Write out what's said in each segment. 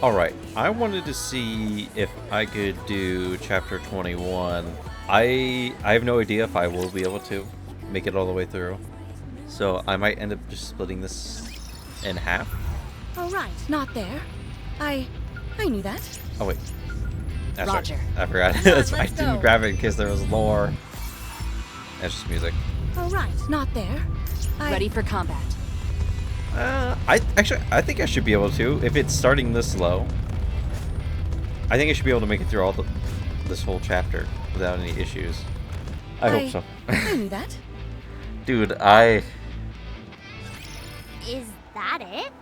Alright, I wanted to see if I could do chapter 21. I have no idea if I will be able to make it all the way through. So I might end up just splitting this in half. All right, not there. I knew that. Oh wait. That's Roger. Right. I forgot. Come on, That's why I let's didn't go. grab it in case there was lore. That's just music. All right, not there. Ready for combat. I think I should be able to if it's starting this slow. I think I should be able to make it through this whole chapter without any issues. I hope so. I knew that. Dude, Is that it?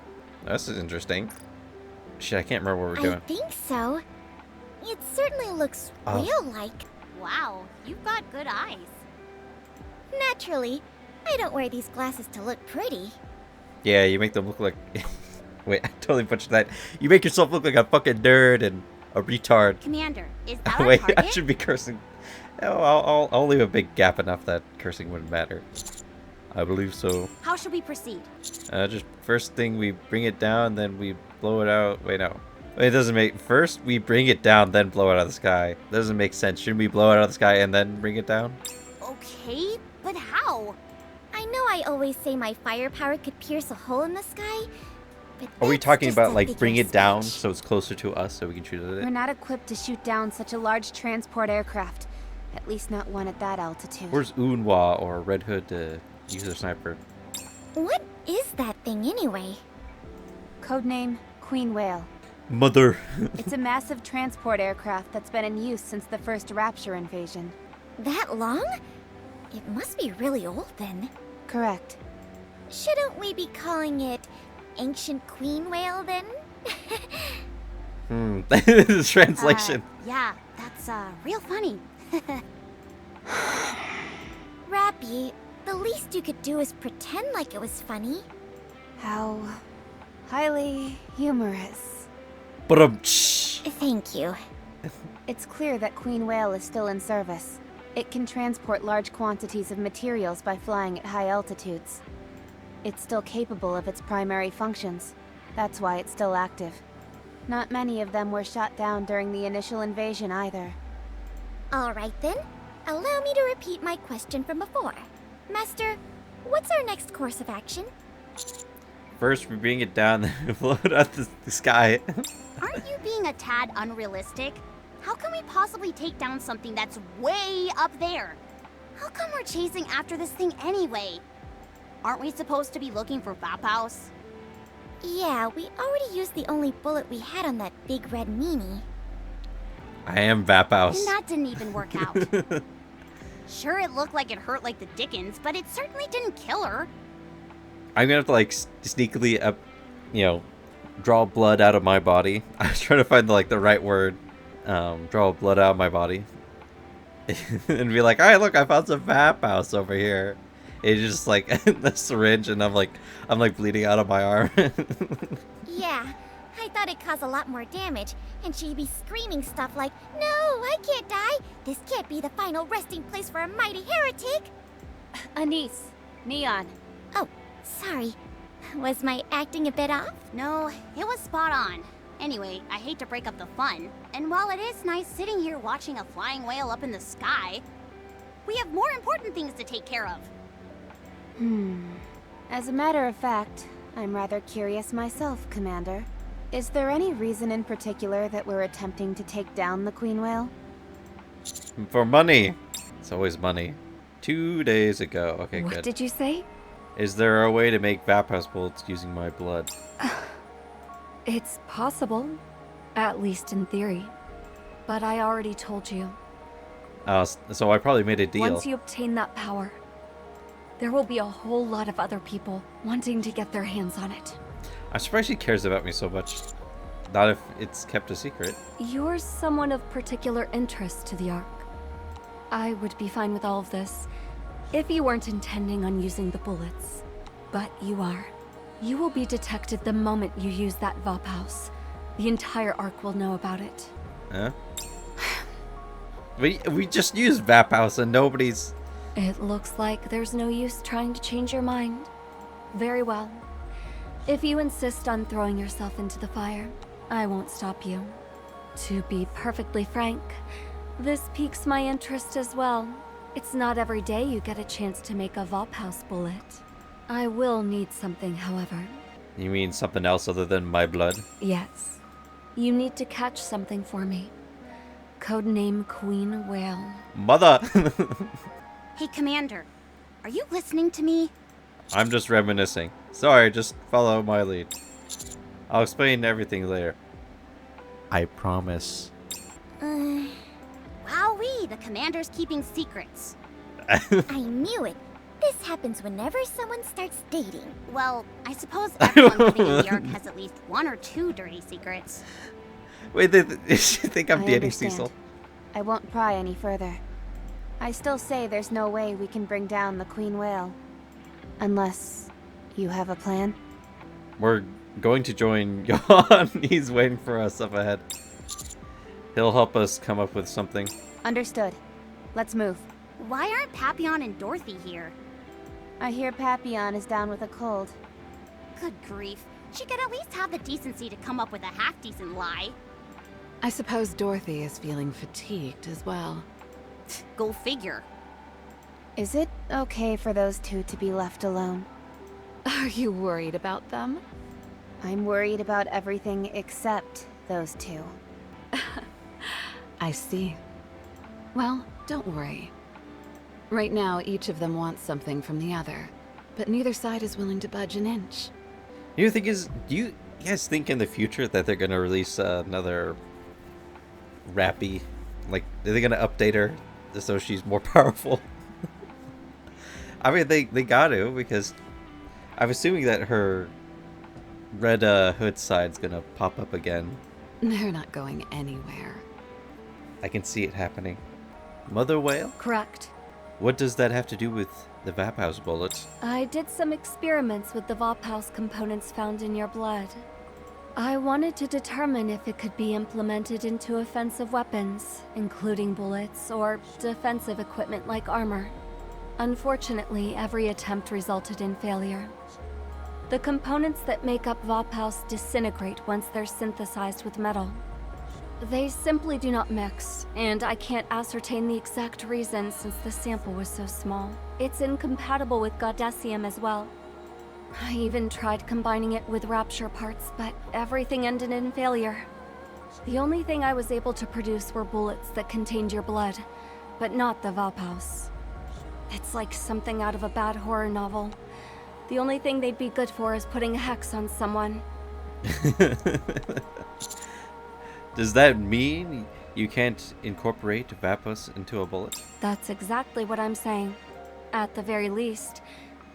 this is interesting. Shit, I can't remember what we're doing. I think so. It certainly looks whale-like. Wow, you've got good eyes. Naturally, I don't wear these glasses to look pretty. Yeah, you make them look like... Wait, I totally butchered that. You make yourself look like a fucking nerd and a retard. Commander, is that our Wait, target? I should be cursing. No, I'll leave a big gap enough that cursing wouldn't matter. I believe so. How should we proceed? Just first thing we bring it down, then we blow it out. Wait, no. It doesn't make... First we bring it down, then blow it out of the sky. That doesn't make sense. Shouldn't we blow it out of the sky and then bring it down? Okay, but how? I know I always say my firepower could pierce a hole in the sky, but Are we that's talking just about, a like, figure bring of it down speech. so it's closer to us so we can shoot at We're it? not equipped to shoot down such a large transport aircraft. At least not one at that altitude. Where's Unwa or Red Hood to use their sniper? What is that thing anyway? Codename Queen Whale. Mother. It's a massive transport aircraft that's been in use since the first Rapture invasion. That long? It must be really old then. Correct. Shouldn't we be calling it Ancient Queen Whale then? The translation. Yeah, that's real funny. Rappy, the least you could do is pretend like it was funny. How highly humorous. But Thank you. It's clear that Queen Whale is still in service. It can transport large quantities of materials by flying at high altitudes. It's still capable of its primary functions. That's why it's still active. Not many of them were shot down during the initial invasion either. Alright then, allow me to repeat my question from before. Master, what's our next course of action? First we bring it down, then blow it out the sky. Aren't you being a tad unrealistic? How can we possibly take down something that's way up there? How come we're chasing after this thing anyway? Aren't we supposed to be looking for vapaus? Yeah, we already used the only bullet we had on that big red meanie. I am vapaus. And that didn't even work out. Sure, it looked like it hurt like the dickens, but it certainly didn't kill her. I'm gonna have to like sneakily up, draw blood out of my body. I was trying to find the right word. Draw blood out of my body. And be like, alright, look, I found some vapaus over here. It's just like the syringe, and I'm like bleeding out of my arm. Yeah, I thought it caused a lot more damage, and she'd be screaming stuff like, "No, I can't die! This can't be the final resting place for a mighty heretic!" Anise, Neon. Oh, sorry. Was my acting a bit off? No, it was spot on. Anyway, I hate to break up the fun, and while it is nice sitting here watching a flying whale up in the sky, we have more important things to take care of. As a matter of fact, I'm rather curious myself, Commander. Is there any reason in particular that we're attempting to take down the Queen Whale? For money. It's always money. 2 days ago. Okay, What good. did you say? Is there a way to make vapaus bullets using my blood? It's possible. At least in theory. But I already told you. So I probably made a deal. Once you obtain that power, there will be a whole lot of other people wanting to get their hands on it. I'm surprised he cares about me so much. Not if it's kept a secret. You're someone of particular interest to the Ark. I would be fine with all of this if you weren't intending on using the bullets. But you are. You will be detected the moment you use that vapaus. The entire Ark will know about it. Huh? We just used vapaus and nobody's... It looks like there's no use trying to change your mind. Very well. If you insist on throwing yourself into the fire, I won't stop you. To be perfectly frank, this piques my interest as well. It's not every day you get a chance to make a vapaus bullet. I will need something, however. You mean something else other than my blood? Yes. You need to catch something for me. Codename Queen Whale. Mother! Hey, Commander. Are you listening to me? I'm just reminiscing. Sorry, just follow my lead. I'll explain everything later. I promise. Wowee, the Commander's keeping secrets. I knew it. This happens whenever someone starts dating. Well, I suppose everyone living in the Ark has at least one or two dirty secrets. Wait, you think I'm I dating understand. Cecil? I won't pry any further. I still say there's no way we can bring down the Queen Whale. Unless you have a plan? We're going to join Johan. He's waiting for us up ahead. He'll help us come up with something. Understood. Let's move. Why aren't Papillon and Dorothy here? I hear Papillon is down with a cold. Good grief. She could at least have the decency to come up with a half-decent lie. I suppose Dorothy is feeling fatigued as well. Go figure. Is it okay for those two to be left alone? Are you worried about them? I'm worried about everything except those two. I see. Well, don't worry. Right now, each of them wants something from the other, but neither side is willing to budge an inch. Do you guys think in the future that they're gonna release another Rappy? Like, are they gonna update her so she's more powerful? I mean, they got to, because I'm assuming that her red hood side's gonna pop up again. They're not going anywhere. I can see it happening. Mother whale? Correct. What does that have to do with the vapaus bullets? I did some experiments with the vapaus components found in your blood. I wanted to determine if it could be implemented into offensive weapons, including bullets or defensive equipment like armor. Unfortunately, every attempt resulted in failure. The components that make up vapaus disintegrate once they're synthesized with metal. They simply do not mix, and I can't ascertain the exact reason since the sample was so small. It's incompatible with Goddessium as well. I even tried combining it with Rapture parts, but everything ended in failure. The only thing I was able to produce were bullets that contained your blood, but not the vapaus. It's like something out of a bad horror novel. The only thing they'd be good for is putting a hex on someone. Does that mean you can't incorporate vapaus into a bullet? That's exactly what I'm saying. At the very least,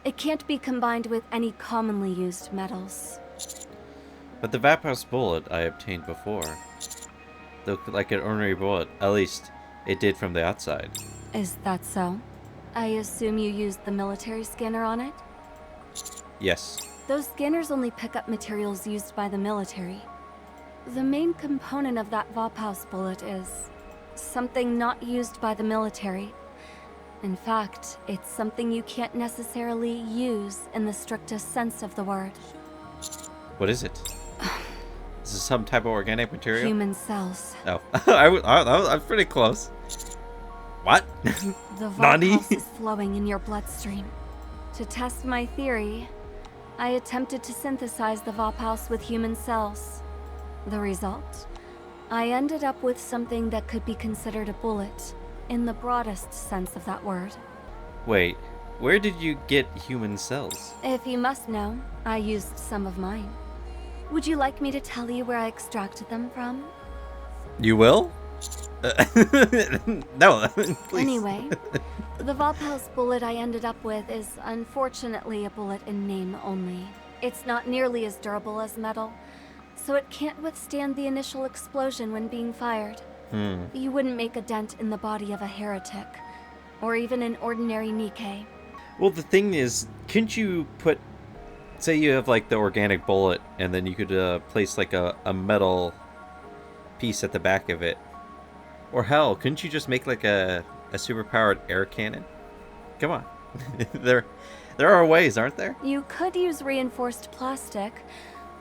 it can't be combined with any commonly used metals. But the vapaus bullet I obtained before looked like an ordinary bullet. At least, it did from the outside. Is that so? I assume you used the military scanner on it? Yes. Those scanners only pick up materials used by the military. The main component of that vapaus bullet is something not used by the military. In fact, it's something you can't necessarily use in the strictest sense of the word. What is it? Is this some type of organic material? Human cells. Oh, I was pretty close. What? The Nani? vapaus is flowing in your bloodstream. To test my theory, I attempted to synthesize the vapaus with human cells. The result? I ended up with something that could be considered a bullet, in the broadest sense of that word. Wait, where did you get human cells? If you must know, I used some of mine. Would you like me to tell you where I extracted them from? You will? No, please. Anyway, the vapaus bullet I ended up with is unfortunately a bullet in name only. It's not nearly as durable as metal, so it can't withstand the initial explosion when being fired. You wouldn't make a dent in the body of a heretic, or even an ordinary Nikke. Well, the thing is, couldn't you put, say you have like the organic bullet, and then you could place like a metal piece at the back of it? Or hell, couldn't you just make like a super-powered air cannon? Come on. there are ways, aren't there? You could use reinforced plastic,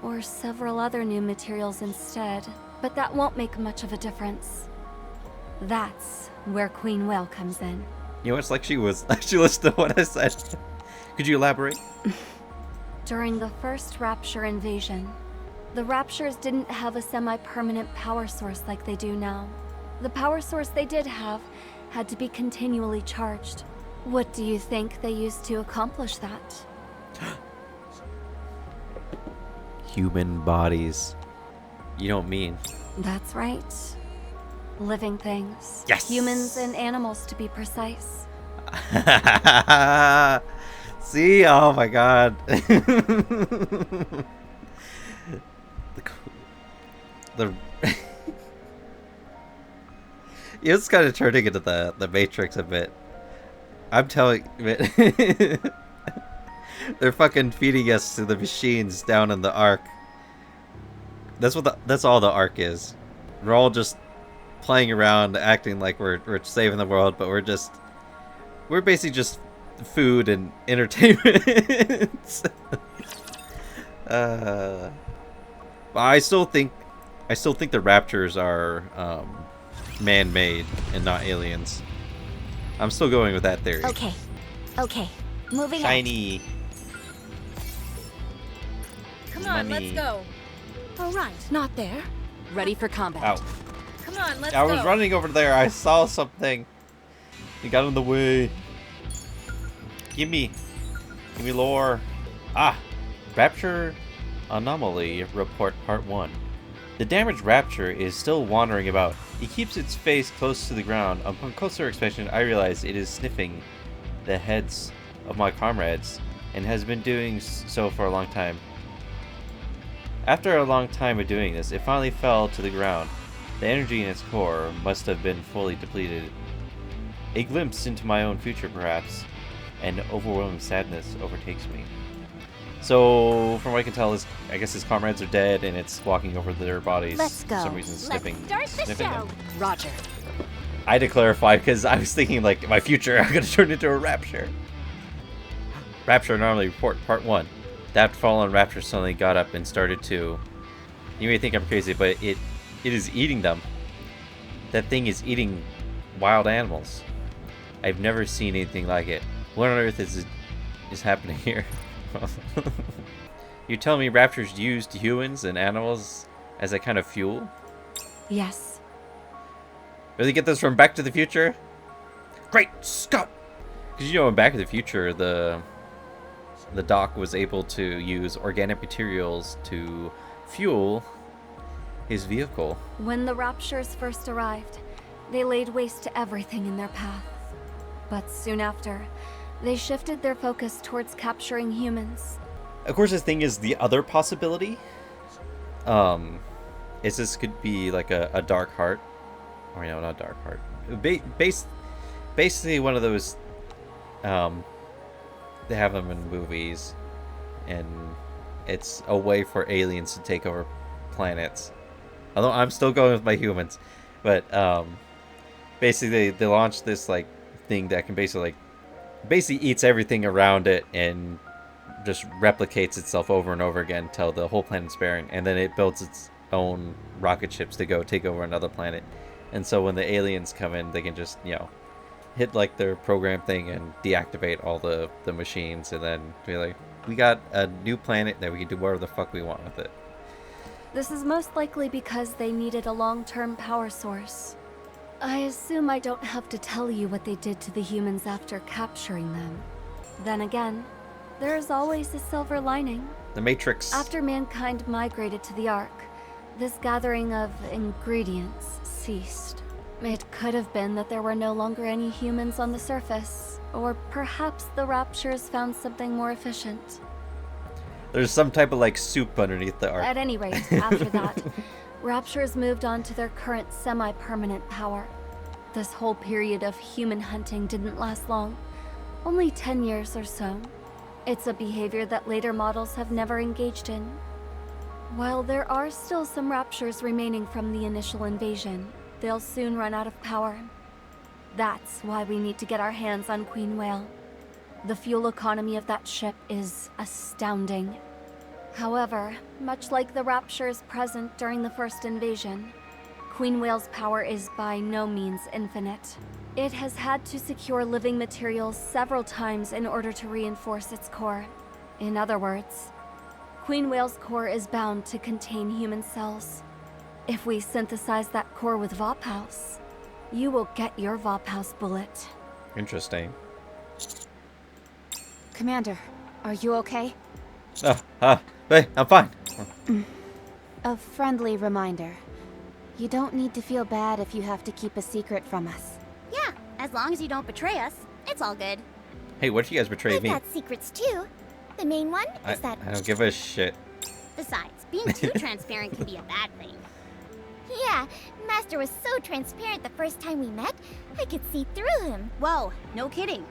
or several other new materials instead, but that won't make much of a difference. That's where Queen Whale comes in. You know, it's like she listened to what I said. Could you elaborate? During the first Rapture invasion, the Raptures didn't have a semi-permanent power source like they do now. The power source they did have had to be continually charged. What do you think they used to accomplish that? Human bodies. You don't mean. That's right. Living things. Yes! Humans and animals, to be precise. See? Oh my god. the it's kind of turning into the Matrix a bit. I'm telling you, they're fucking feeding us to the machines down in the Ark. That's all the Ark is. We're all just playing around, acting like we're saving the world, but we're basically just food and entertainment. I still think the Raptors are man-made and not aliens. I'm still going with that theory. Okay. Moving Shiny. Come on, Money. let's go. All right. Not there. Ready for combat. Ow. Come on, let's I go. was running over there. I saw something. It got in the way. Give me lore. Rapture Anomaly Report Part 1. The damaged Rapture is still wandering about. It keeps its face close to the ground. Upon closer inspection, I realize it is sniffing the heads of my comrades, and has been doing so for a long time. After a long time of doing this, it finally fell to the ground. The energy in its core must have been fully depleted. A glimpse into my own future, perhaps, and overwhelming sadness overtakes me. So, from what I can tell, I guess his comrades are dead, and it's walking over their bodies. Let's go. For some reason, sniffing Start the show. them. Roger. I had to clarify because I was thinking, like, my future, I'm gonna turn into a Rapture. Rapture Anomaly Report Part 1. That fallen Rapture suddenly got up and started to... You may think I'm crazy, but it is eating them. That thing is eating wild animals. I've never seen anything like it. What on earth is happening here? You tell me Raptors used humans and animals as a kind of fuel? Yes. Really get this from Back to the Future? Great Scott! Because you know in Back to the Future, the Doc was able to use organic materials to fuel his vehicle. When the Raptures first arrived, they laid waste to everything in their path. But soon after, they shifted their focus towards capturing humans. Of course, the thing is, the other possibility is this could be like a dark heart. Or no, not dark heart. Basically one of those, they have them in movies, and it's a way for aliens to take over planets. Although I'm still going with my humans, but basically they launched this like thing that can basically eats everything around it and just replicates itself over and over again until the whole planet's barren, and then it builds its own rocket ships to go take over another planet. And so when the aliens come in, they can just, you know, hit like their program thing and deactivate all the machines, and then be like, we got a new planet that we can do whatever the fuck we want with it. This is most likely because they needed a long-term power source. I assume I don't have to tell you what they did to the humans after capturing them. Then again, there is always a silver lining. The Matrix. After mankind migrated to the Ark, this gathering of ingredients ceased. It could have been that there were no longer any humans on the surface, or perhaps the Raptures found something more efficient. There's some type of like soup underneath the Ark. At any rate, after that, Raptures moved on to their current semi-permanent power. This whole period of human hunting didn't last long, only 10 years or so. It's a behavior that later models have never engaged in. While there are still some Raptures remaining from the initial invasion, they'll soon run out of power. That's why we need to get our hands on Queen Whale. The fuel economy of that ship is astounding. However, much like the raptures present during the first invasion, Queen Whale's power is by no means infinite. It has had to secure living materials several times in order to reinforce its core. In other words, Queen Whale's core is bound to contain human cells. If we synthesize that core with vapaus, you will get your vapaus bullet. Interesting. Commander, are you okay? Hey, I'm fine. A friendly reminder. You don't need to feel bad if you have to keep a secret from us. Yeah, as long as you don't betray us, it's all good. Hey, what if you guys betray I've me? got secrets too. The main one I is that. don't give a shit. Besides, being too transparent can be a bad thing. Yeah, Master was so transparent the first time we met, I could see through him. Whoa, no kidding.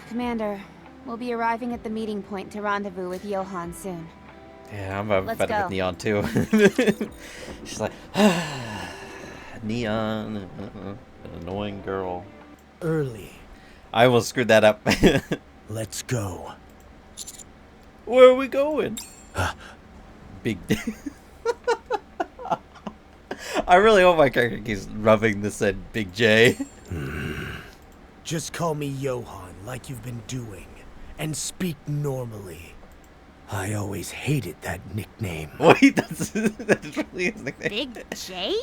Commander, we'll be arriving at the meeting point to rendezvous with Johan soon. Yeah, I'm about Let's fed up go. with Neon too. She's like, Neon, an annoying girl. Early. I almost screwed that up. Let's go. Where are we going? Big. I really hope my character keeps rubbing this in Big J. Just call me Johan like you've been doing, and speak normally. I always hated that nickname. Wait, that's really his nickname. Big J?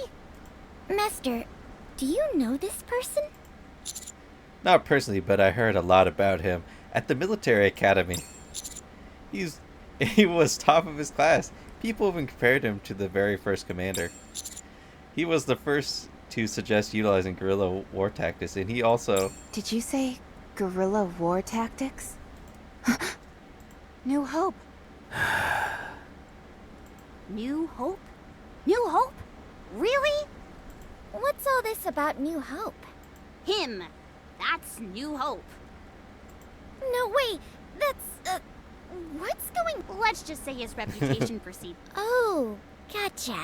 Master, do you know this person? Not personally, but I heard a lot about him at the military academy. He was top of his class. People even compared him to the very first commander. He was the first to suggest utilizing guerrilla war tactics, and he also... Did you say guerrilla war tactics? New Hope. New Hope? New Hope? Really? What's all this about New Hope? Him. That's New Hope. No, wait, that's, what's going... Let's just say his reputation precedes. Oh, gotcha.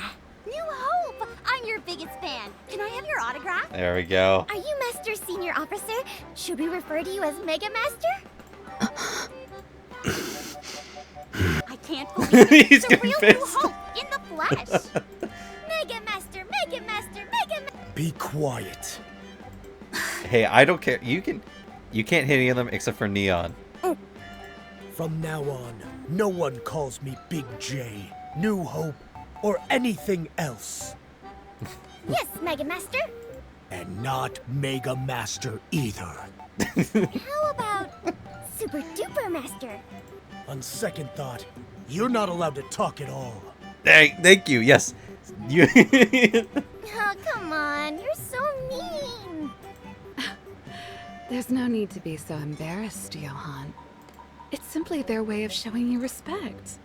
New Hope! I'm your biggest fan. Can I have your autograph? There we go. Are you Master Senior Officer? Should we refer to you as Mega Master? I can't believe it. He's The getting real New pissed. Hope in the flesh. Mega Master, Mega Master, Mega Master! Be quiet. Hey, I don't care. You can't hit any of them except for Neon. From now on, no one calls me Big J, New Hope, or anything else. Yes, Mega Master. And not Mega Master either. How about Super Duper Master? On second thought, you're not allowed to talk at all. Hey, thank you. Yes. You. Oh, come on, you're so mean. There's no need to be so embarrassed, Johan. It's simply their way of showing you respect.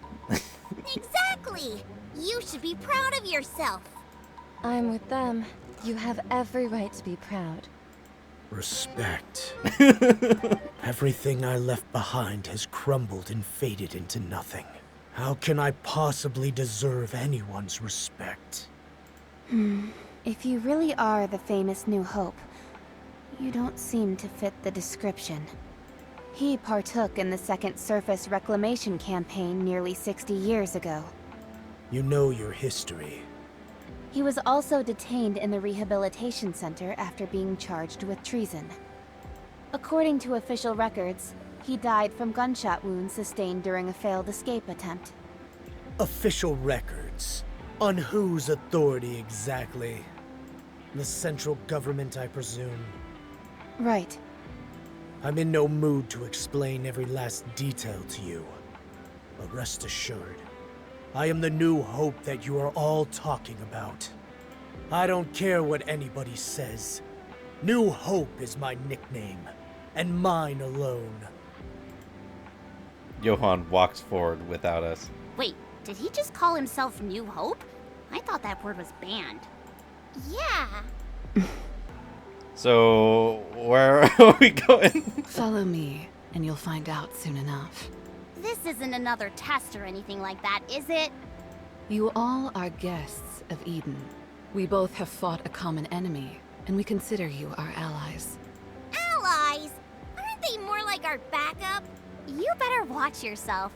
Exactly. You should be proud of yourself. I'm with them. You have every right to be proud. Respect. Everything I left behind has crumbled and faded into nothing. How can I possibly deserve anyone's respect? If you really are the famous New Hope, you don't seem to fit the description. He partook in the Second Surface Reclamation Campaign nearly 60 years ago. You know your history. He was also detained in the Rehabilitation Center after being charged with treason. According to official records, he died from gunshot wounds sustained during a failed escape attempt. Official records? On whose authority exactly? The central government, I presume. Right. I'm in no mood to explain every last detail to you. But rest assured, I am the New Hope that you are all talking about. I don't care what anybody says. New Hope is my nickname, and mine alone. Johan walks forward without us. Wait, did he just call himself New Hope? I thought that word was banned. Yeah. So, where are we going? Follow me, and you'll find out soon enough. This isn't another test or anything like that, is it? You all are guests of Eden. We both have fought a common enemy, and we consider you our allies. Allies? Aren't they more like our backup? You better watch yourself.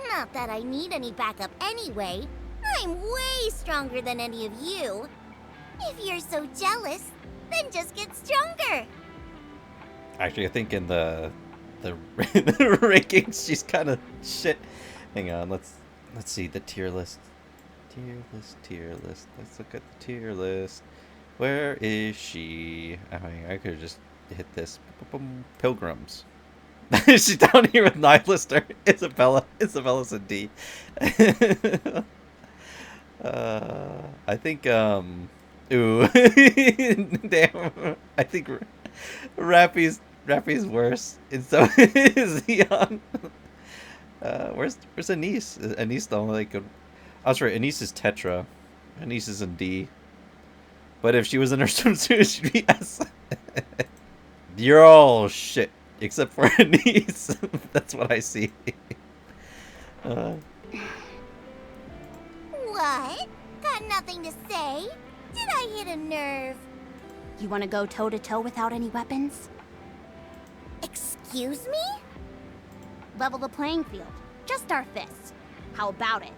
Not that I need any backup anyway. I'm way stronger than any of you. If you're so jealous, then just get stronger. Actually, I think in the rankings, she's kind of shit. Hang on, let's see the tier list. Tier list. Let's look at the tier list. Where is she? I mean, I could just hit this. Pilgrims. She's down here with Nihilist or Isabella. Isabella's a D. I think ooh. Damn. I think Rappy's worse, and so is Johan. Where's Anise? Is Anise the only good? I was right. Anise is Tetra. Anise is in D. But if she was in her swimsuit, she'd be S. You're all shit except for Anise. That's what I see. What? Got nothing to say? Did I hit a nerve? You want to go toe-to-toe without any weapons? Excuse me? Level the playing field. Just our fists. How about it?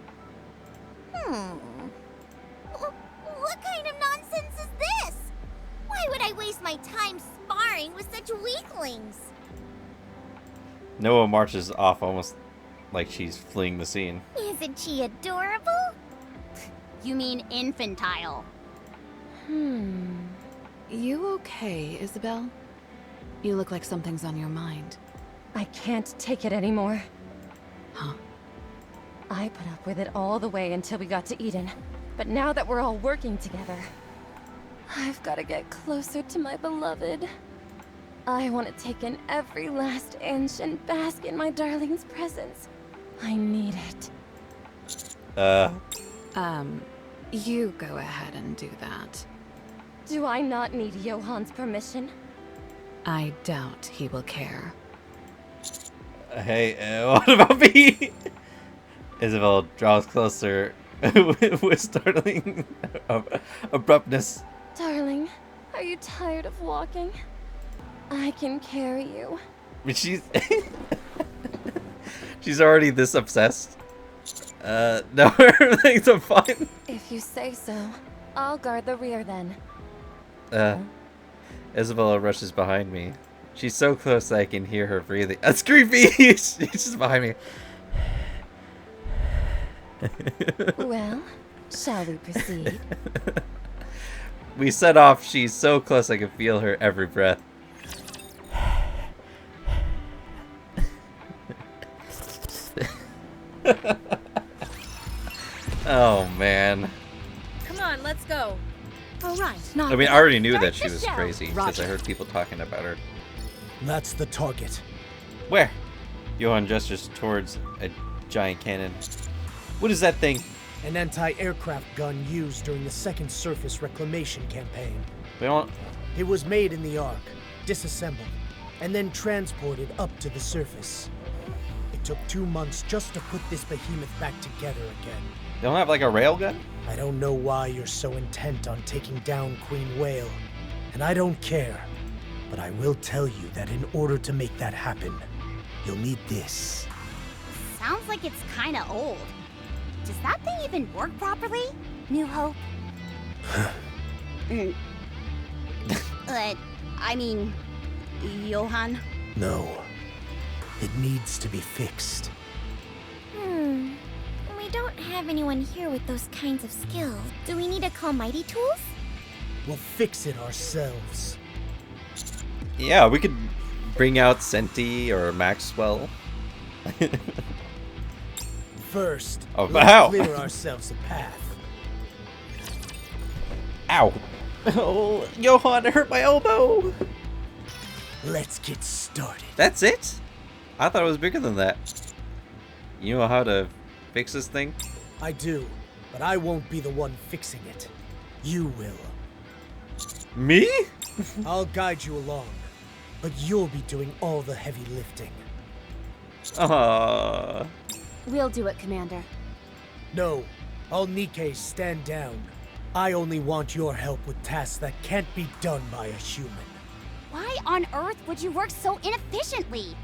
What kind of nonsense is this? Why would I waste my time sparring with such weaklings? Noah marches off almost like she's fleeing the scene. Isn't she adorable? You mean infantile. You okay, Isabel? You look like something's on your mind. I can't take it anymore. Huh? I put up with it all the way until we got to Eden. But now that we're all working together, I've got to get closer to my beloved. I want to take in every last inch and bask in my darling's presence. I need it. You go ahead and do that. Do I not need Johan's permission? I doubt he will care. Hey, what about me? Isabel draws closer with startling abruptness. Darling, are you tired of walking? I can carry you. But she's she's already this obsessed. No, everything's fine. If you say so, I'll guard the rear then. Isabella rushes behind me. She's so close that I can hear her breathing. That's creepy! She's just behind me. Well, shall we proceed? We set off. She's so close I can feel her every breath. Oh, man. Come on, let's go. All right. I mean, I already knew that she the was show. crazy because I heard people talking about her. That's the target. Where? Johan gestures towards a giant cannon. What is that thing? An anti-aircraft gun used during the second surface reclamation campaign. We don't... It was made in the Ark, disassembled, and then transported up to the surface. It took 2 months just to put this behemoth back together again. They don't have like a railgun? I don't know why you're so intent on taking down Queen Whale, and I don't care. But I will tell you that in order to make that happen, you'll need this. Sounds like it's kinda old. Does that thing even work properly? New Hope? I mean, Johan? No. It needs to be fixed. We don't have anyone here with those kinds of skills. Do we need to call Mighty Tools? We'll fix it ourselves. Yeah, we could bring out Senti or Maxwell. First, Oh, let's ow. clear ourselves a path. Ow. Oh, Johan, it hurt my elbow. Let's get started. That's it? I thought it was bigger than that. You know how to fix this thing? I do, but I won't be the one fixing it. You will. Me? I'll guide you along, but you'll be doing all the heavy lifting. We'll do it, Commander. No, all Nikke stand down. I only want your help with tasks that can't be done by a human. Why on earth would you work so inefficiently?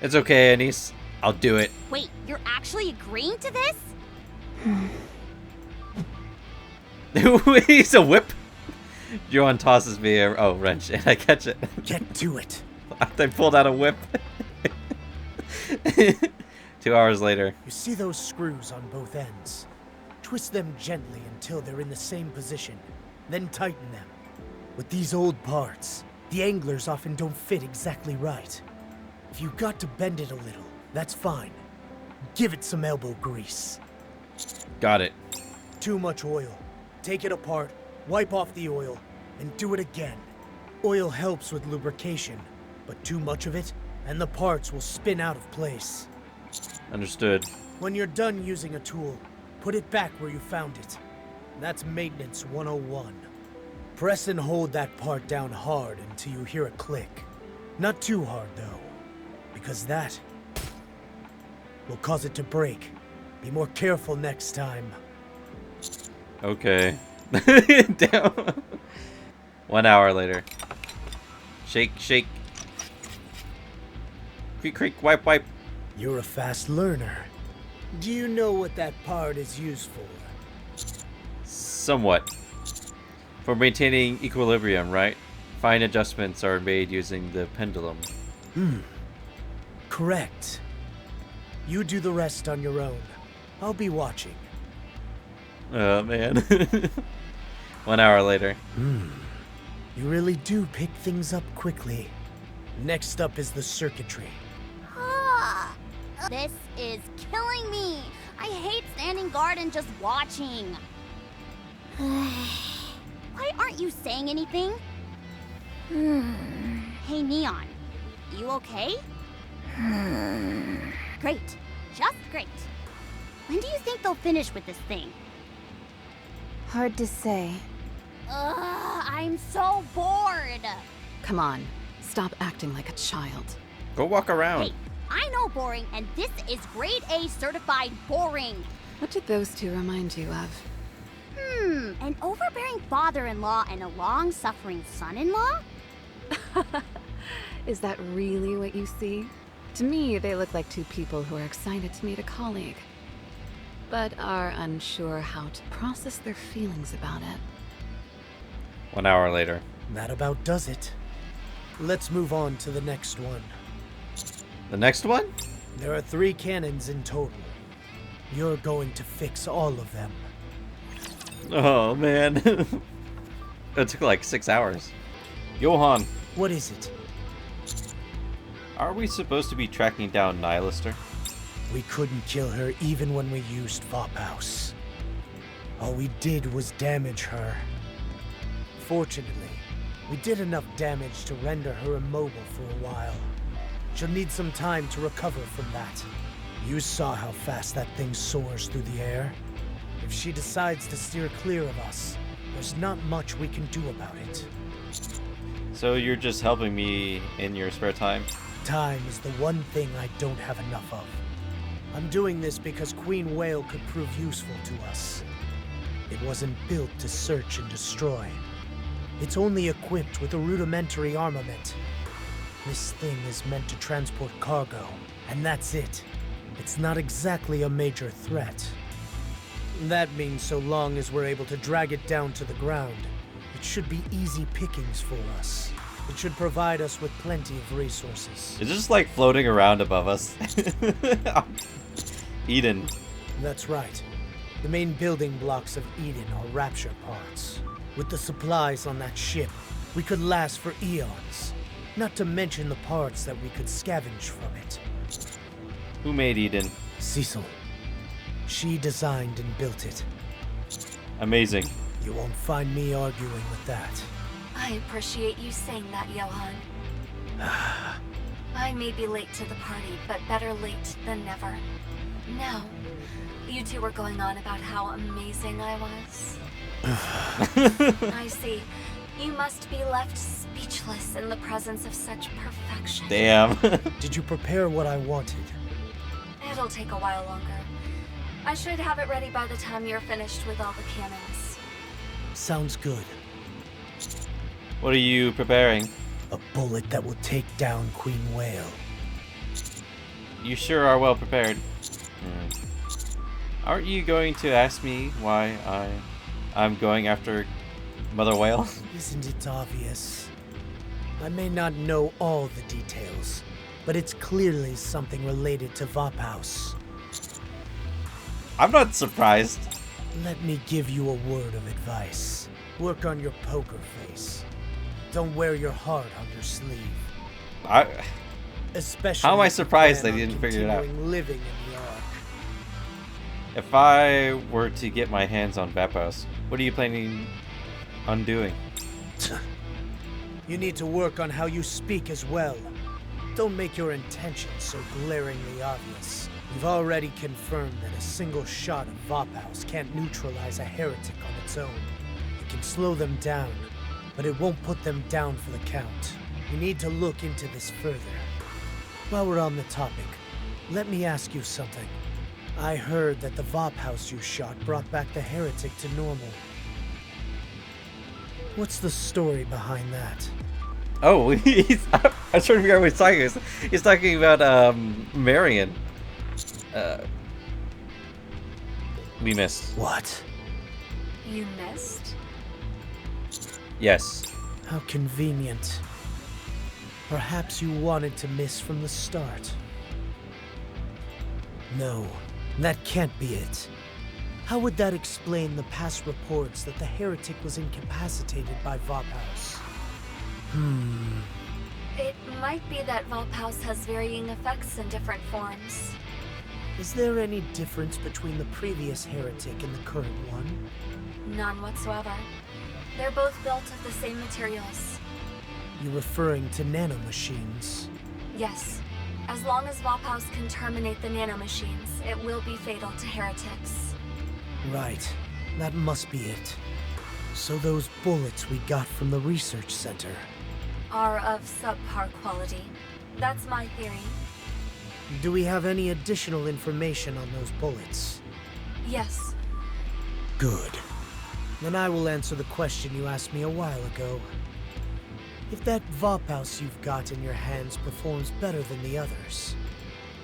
It's okay, Anise. I'll do it. Wait, you're actually agreeing to this? He's a whip. Johan tosses me a wrench, and I catch it. Get to it. I pulled out a whip. 2 hours later. You see those screws on both ends? Twist them gently until they're in the same position, then tighten them. With these old parts, the anglers often don't fit exactly right. If you've got to bend it a little, that's fine. Give it some elbow grease. Got it. Too much oil. Take it apart, wipe off the oil, and do it again. Oil helps with lubrication, but too much of it, and the parts will spin out of place. Understood. When you're done using a tool, put it back where you found it. That's maintenance 101. Press and hold that part down hard until you hear a click. Not too hard, though, because that will cause it to break. Be more careful next time. Okay. Damn. 1 hour later. Shake, shake. Creak, creak, wipe, wipe. You're a fast learner. Do you know what that part is used for? Somewhat. For maintaining equilibrium, right? Fine adjustments are made using the pendulum. Correct. You do the rest on your own. I'll be watching. Oh, man. 1 hour later. You really do pick things up quickly. Next up is the circuitry. This is killing me. I hate standing guard and just watching. Why aren't you saying anything? Hey, Neon. You okay? Great. Just great. When do you think they'll finish with this thing? Hard to say. I'm so bored. Come on, stop acting like a child. Go walk around. Hey, I know boring, and this is grade A certified boring. What did those two remind you of? An overbearing father-in-law and a long-suffering son-in-law? Is that really what you see? To me, they look like two people who are excited to meet a colleague, but are unsure how to process their feelings about it. 1 hour later. That about does it. Let's move on to the next one. The next one? There are 3 cannons in total. You're going to fix all of them. Oh, man. It took like 6 hours. Johan, What is it? are we supposed to be tracking down Nihilister? We couldn't kill her even when we used vapaus. All we did was damage her. Fortunately, we did enough damage to render her immobile for a while. She'll need some time to recover from that. You saw how fast that thing soars through the air. If she decides to steer clear of us, there's not much we can do about it. So you're just helping me in your spare time? Time is the one thing I don't have enough of. I'm doing this because Queen Whale could prove useful to us. It wasn't built to search and destroy. It's only equipped with a rudimentary armament. This thing is meant to transport cargo, and that's it. It's not exactly a major threat. That means so long as we're able to drag it down to the ground, it should be easy pickings for us. It should provide us with plenty of resources. It's just like floating around above us. Eden. That's right. The main building blocks of Eden are Rapture parts. With the supplies on that ship, we could last for eons. Not to mention the parts that we could scavenge from it. Who made Eden? Cecil. She designed and built it. Amazing. You won't find me arguing with that. I appreciate you saying that, Johan. I may be late to the party, but better late than never. Now, you two were going on about how amazing I was. I see. You must be left speechless in the presence of such perfection. Damn. Did you prepare what I wanted? It'll take a while longer. I should have it ready by the time you're finished with all the cannons. Sounds good. What are you preparing? A bullet that will take down Queen Whale. You sure are well prepared. Aren't you going to ask me why I'm going after Mother Whale? Isn't it obvious? I may not know all the details, but it's clearly something related to Vapaus. I'm not surprised. Let me give you a word of advice. Work on your poker face. Don't wear your heart on your sleeve. Especially how am I surprised they they didn't figure it out? Living in the Ark. If I were to get my hands on vapaus, what are you planning on doing? You need to work on how you speak as well. Don't make your intentions so glaringly obvious. You've already confirmed that a single shot of vapaus can't neutralize a heretic on its own. It can slow them down, but it won't put them down for the count. You need to look into this further. While we're on the topic, let me ask you something. I heard that the vapaus you shot brought back the heretic to normal. What's the story behind that? Oh, I'm trying to figure out what he's talking about. He's talking about Marion. We missed. What? You missed? Yes. How convenient. Perhaps you wanted to miss from the start. No, that can't be it. How would that explain the past reports that the heretic was incapacitated by vapaus? It might be that vapaus has varying effects in different forms. Is there any difference between the previous heretic and the current one? None whatsoever. They're both built of the same materials. You're referring to nanomachines? Yes. As long as vapaus can terminate the nanomachines, it will be fatal to heretics. Right. That must be it. So those bullets we got from the research center are of subpar quality. That's my theory. Do we have any additional information on those bullets? Yes. Good. Then I will answer the question you asked me a while ago. If that vapaus you've got in your hands performs better than the others,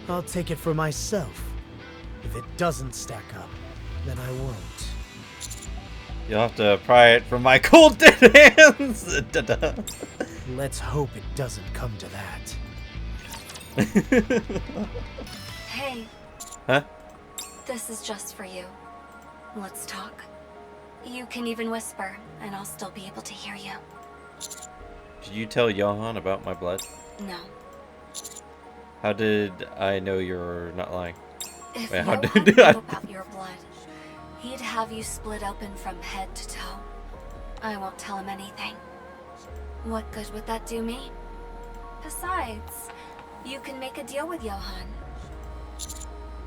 I'll take it for myself. If it doesn't stack up, then I won't. You'll have to pry it from my cold dead hands. Let's hope it doesn't come to that. Hey. Huh? This is just for you. Let's talk. You can even whisper, and I'll still be able to hear you. Did you tell Johan about my blood? No. How did I know you're not lying? If Wait, how Johan did knew I- about your blood, he'd have you split open from head to toe. I won't tell him anything. What good would that do me? Besides, you can make a deal with Johan.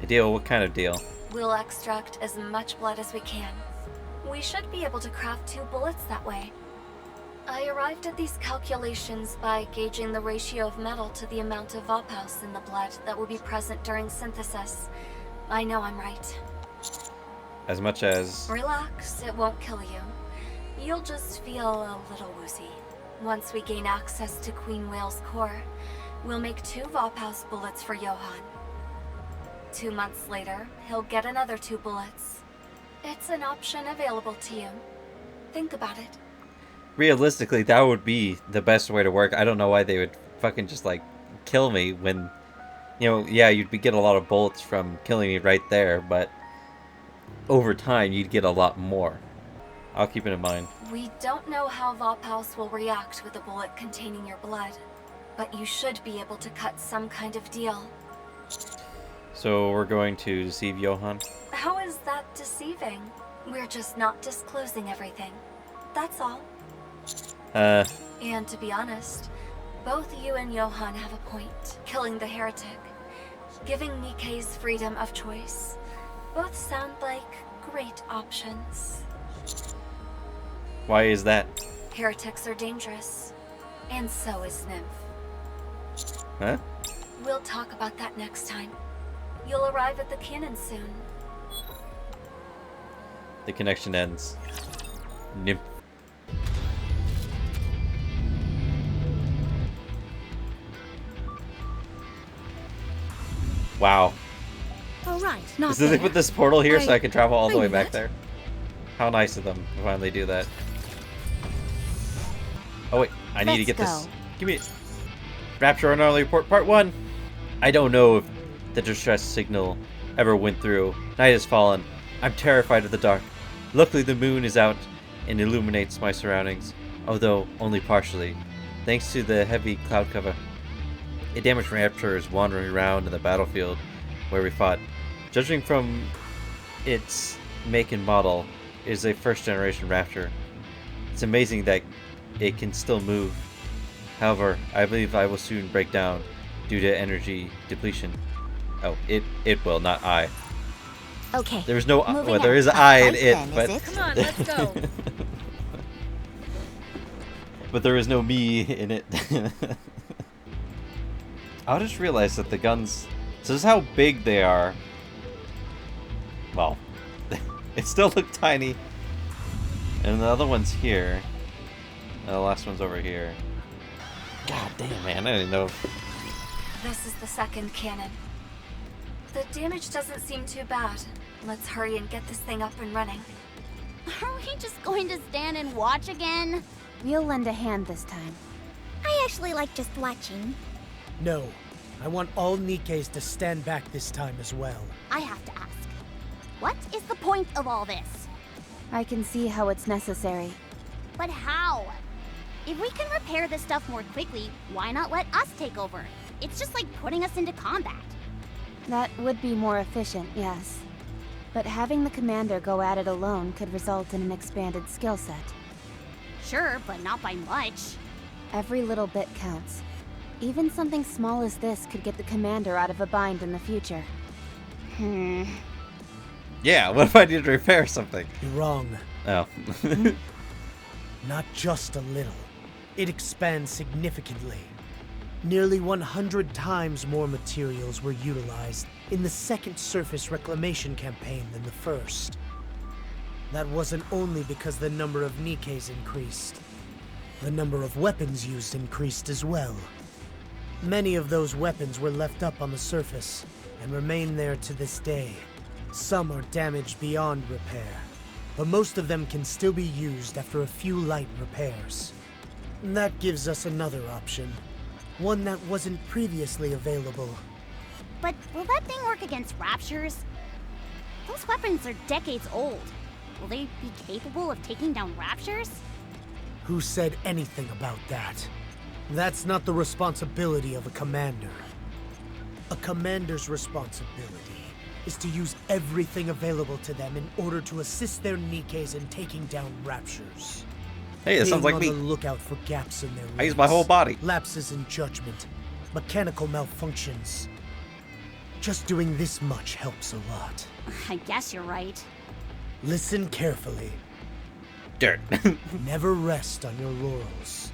A deal? What kind of deal? We'll extract as much blood as we can. We should be able to craft 2 bullets that way. I arrived at these calculations by gauging the ratio of metal to the amount of vapaus in the blood that will be present during synthesis. I know I'm right. As much as... Relax, it won't kill you. You'll just feel a little woozy. Once we gain access to Queen Whale's core, we'll make 2 vapaus bullets for Johan. 2 months later, he'll get another 2 bullets. It's an option available to you. Think about it. Realistically, that would be the best way to work. I don't know why they would fucking just, like, kill me when... You know, yeah, you'd get a lot of bullets from killing me right there, but... over time, you'd get a lot more. I'll keep it in mind. We don't know how vapaus will react with a bullet containing your blood, but you should be able to cut some kind of deal. So we're going to deceive Johan? How is that deceiving? We're just not disclosing everything. That's all. And to be honest, both you and Johan have a point. Killing the heretic, giving Nikke's freedom of choice. Both sound like great options. Why is that? Heretics are dangerous, and so is Nymph. Huh? We'll talk about that next time. You'll arrive at the cannon soon. The connection ends. Nymph. Wow. All right. Did they put this portal here so I can travel all the way knew back that. there? How nice of them to finally do that. Oh wait, I need to get this. Give me Rapture Anomaly Report Part 1. I don't know if the distress signal ever went through. Night has fallen. I'm terrified of the dark. Luckily the moon is out and illuminates my surroundings, although only partially, thanks to the heavy cloud cover. A damaged Rapture is wandering around in the battlefield where we fought. Judging from its make and model, it is a first-generation Rapture. It's amazing that it can still move. However, I believe I will soon break down due to energy depletion. Oh, it will, not I. Okay. There's no moving well, there out. is Up I in front it, then, is but it? Come on, let's go. but there is no me in it. I just realized that the guns. So this is how big they are. Well, it still look tiny. And the other one's here. And the last one's over here. God damn, man! I didn't know. This is the second cannon. The damage doesn't seem too bad. Let's hurry and get this thing up and running. Are we just going to stand and watch again? We'll lend a hand this time. I actually like just watching. No. I want all Nikkes to stand back this time as well. I have to ask. What is the point of all this? I can see how it's necessary. But how? If we can repair this stuff more quickly, why not let us take over? It's just like putting us into combat. That would be more efficient, yes. But having the commander go at it alone could result in an expanded skill set. Sure, but not by much. Every little bit counts. Even something small as this could get the commander out of a bind in the future. Yeah, what if I need to repair something? You're wrong. Oh. Not just a little. It expands significantly. Nearly 100 times more materials were utilized in the second surface reclamation campaign than the first. That wasn't only because the number of Nikkes increased. The number of weapons used increased as well. Many of those weapons were left up on the surface and remain there to this day. Some are damaged beyond repair, but most of them can still be used after a few light repairs. That gives us another option. One that wasn't previously available. But will that thing work against Raptures? Those weapons are decades old. Will they be capable of taking down Raptures? Who said anything about that? That's not the responsibility of a commander. A commander's responsibility is to use everything available to them in order to assist their Nikkes in taking down Raptures. Hey, that sounds like me. Being on the lookout for gaps in their I use my whole body. lapses in judgment, mechanical malfunctions. Just doing this much helps a lot. I guess you're right. Listen carefully. Dirt. Never rest on your laurels.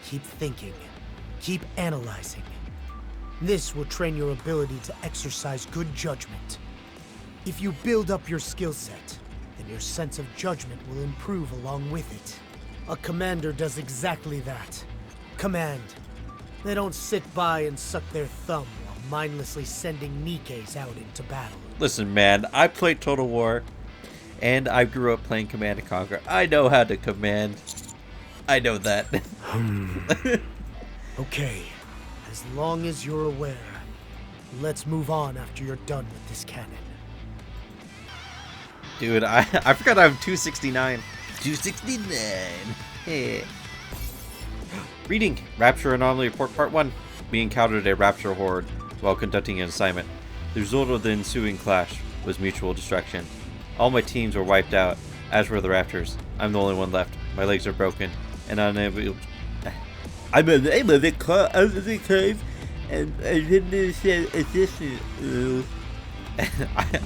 Keep thinking. Keep analyzing. This will train your ability to exercise good judgment. If you build up your skill set, then your sense of judgment will improve along with it. A commander does exactly that. Command. They don't sit by and suck their thumb while mindlessly sending Nikkes out into battle. Listen, man, I played Total War, and I grew up playing Command & Conquer. I know how to command. I know that. Okay, as long as you're aware, let's move on after you're done with this cannon. Dude, I forgot I'm 269. 269. Hey. Reading Rapture Anomaly Report Part 1. We encountered a Rapture horde while conducting an assignment. The result of the ensuing clash was mutual destruction. All my teams were wiped out, as were the Raptors. I'm the only one left. My legs are broken, and unable. I'm unable to climb out of the cave, and I didn't understand assistance.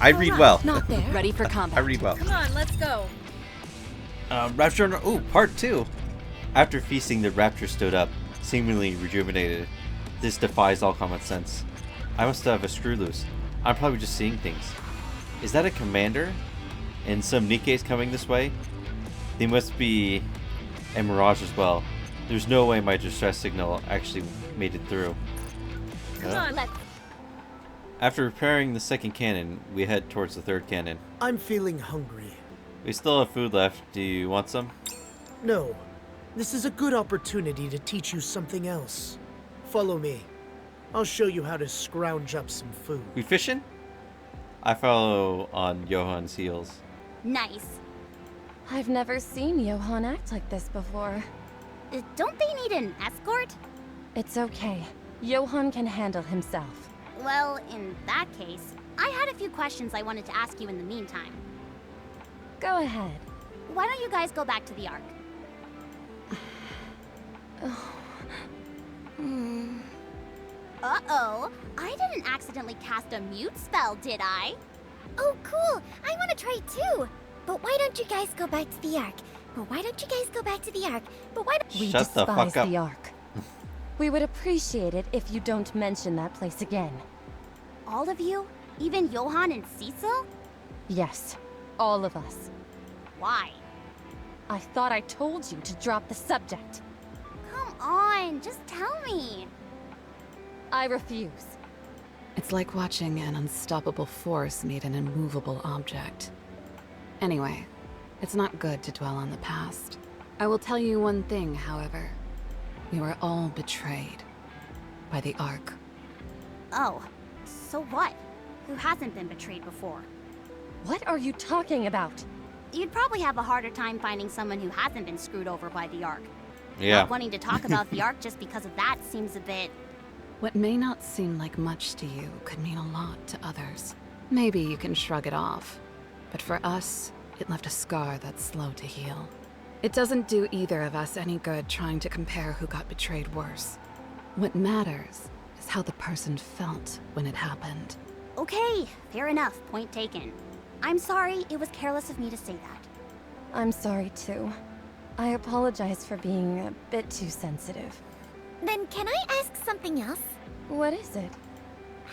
I read well. Not there. Ready for combat. I read well. Come on, let's go. Rapture. Part 2. After feasting, the Raptor stood up, seemingly rejuvenated. This defies all common sense. I must have a screw loose. I'm probably just seeing things. Is that a commander? And some Nikkes coming this way? They must be a mirage as well. There's no way my distress signal actually made it through. Come on, let's. After repairing the second cannon, we head towards the third cannon. I'm feeling hungry. We still have food left. Do you want some? No. This is a good opportunity to teach you something else. Follow me. I'll show you how to scrounge up some food. We fishing? I follow on Johan's heels. Nice. I've never seen Johan act like this before. Don't they need an escort? It's okay. Johan can handle himself. Well, in that case, I had a few questions I wanted to ask you in the meantime. Go ahead. Why don't you guys go back to the Ark? Uh-oh. I didn't accidentally cast a mute spell, did I? Oh, cool. I want to try too. But why don't you guys go back to the Ark? But why don't you guys go back to the Ark? But why don't... We Shut the despise fuck up. the Ark. We would appreciate it if you don't mention that place again. All of you? Even Johan and Cecil? Yes, all of us. Why? I thought I told you to drop the subject. Come on, just tell me. I refuse. It's like watching an unstoppable force meet an immovable object. Anyway, it's not good to dwell on the past. I will tell you one thing, however. We were all betrayed by the Ark. Oh, so what? Who hasn't been betrayed before? What are you talking about? You'd probably have a harder time finding someone who hasn't been screwed over by the Ark. Yeah. Not wanting to talk about the Ark just because of that seems a bit... What may not seem like much to you could mean a lot to others. Maybe you can shrug it off, but for us, it left a scar that's slow to heal. It doesn't do either of us any good trying to compare who got betrayed worse. What matters is how the person felt when it happened. Okay, fair enough, point taken. I'm sorry, it was careless of me to say that. I'm sorry too. I apologize for being a bit too sensitive. Then can I ask something else? What is it?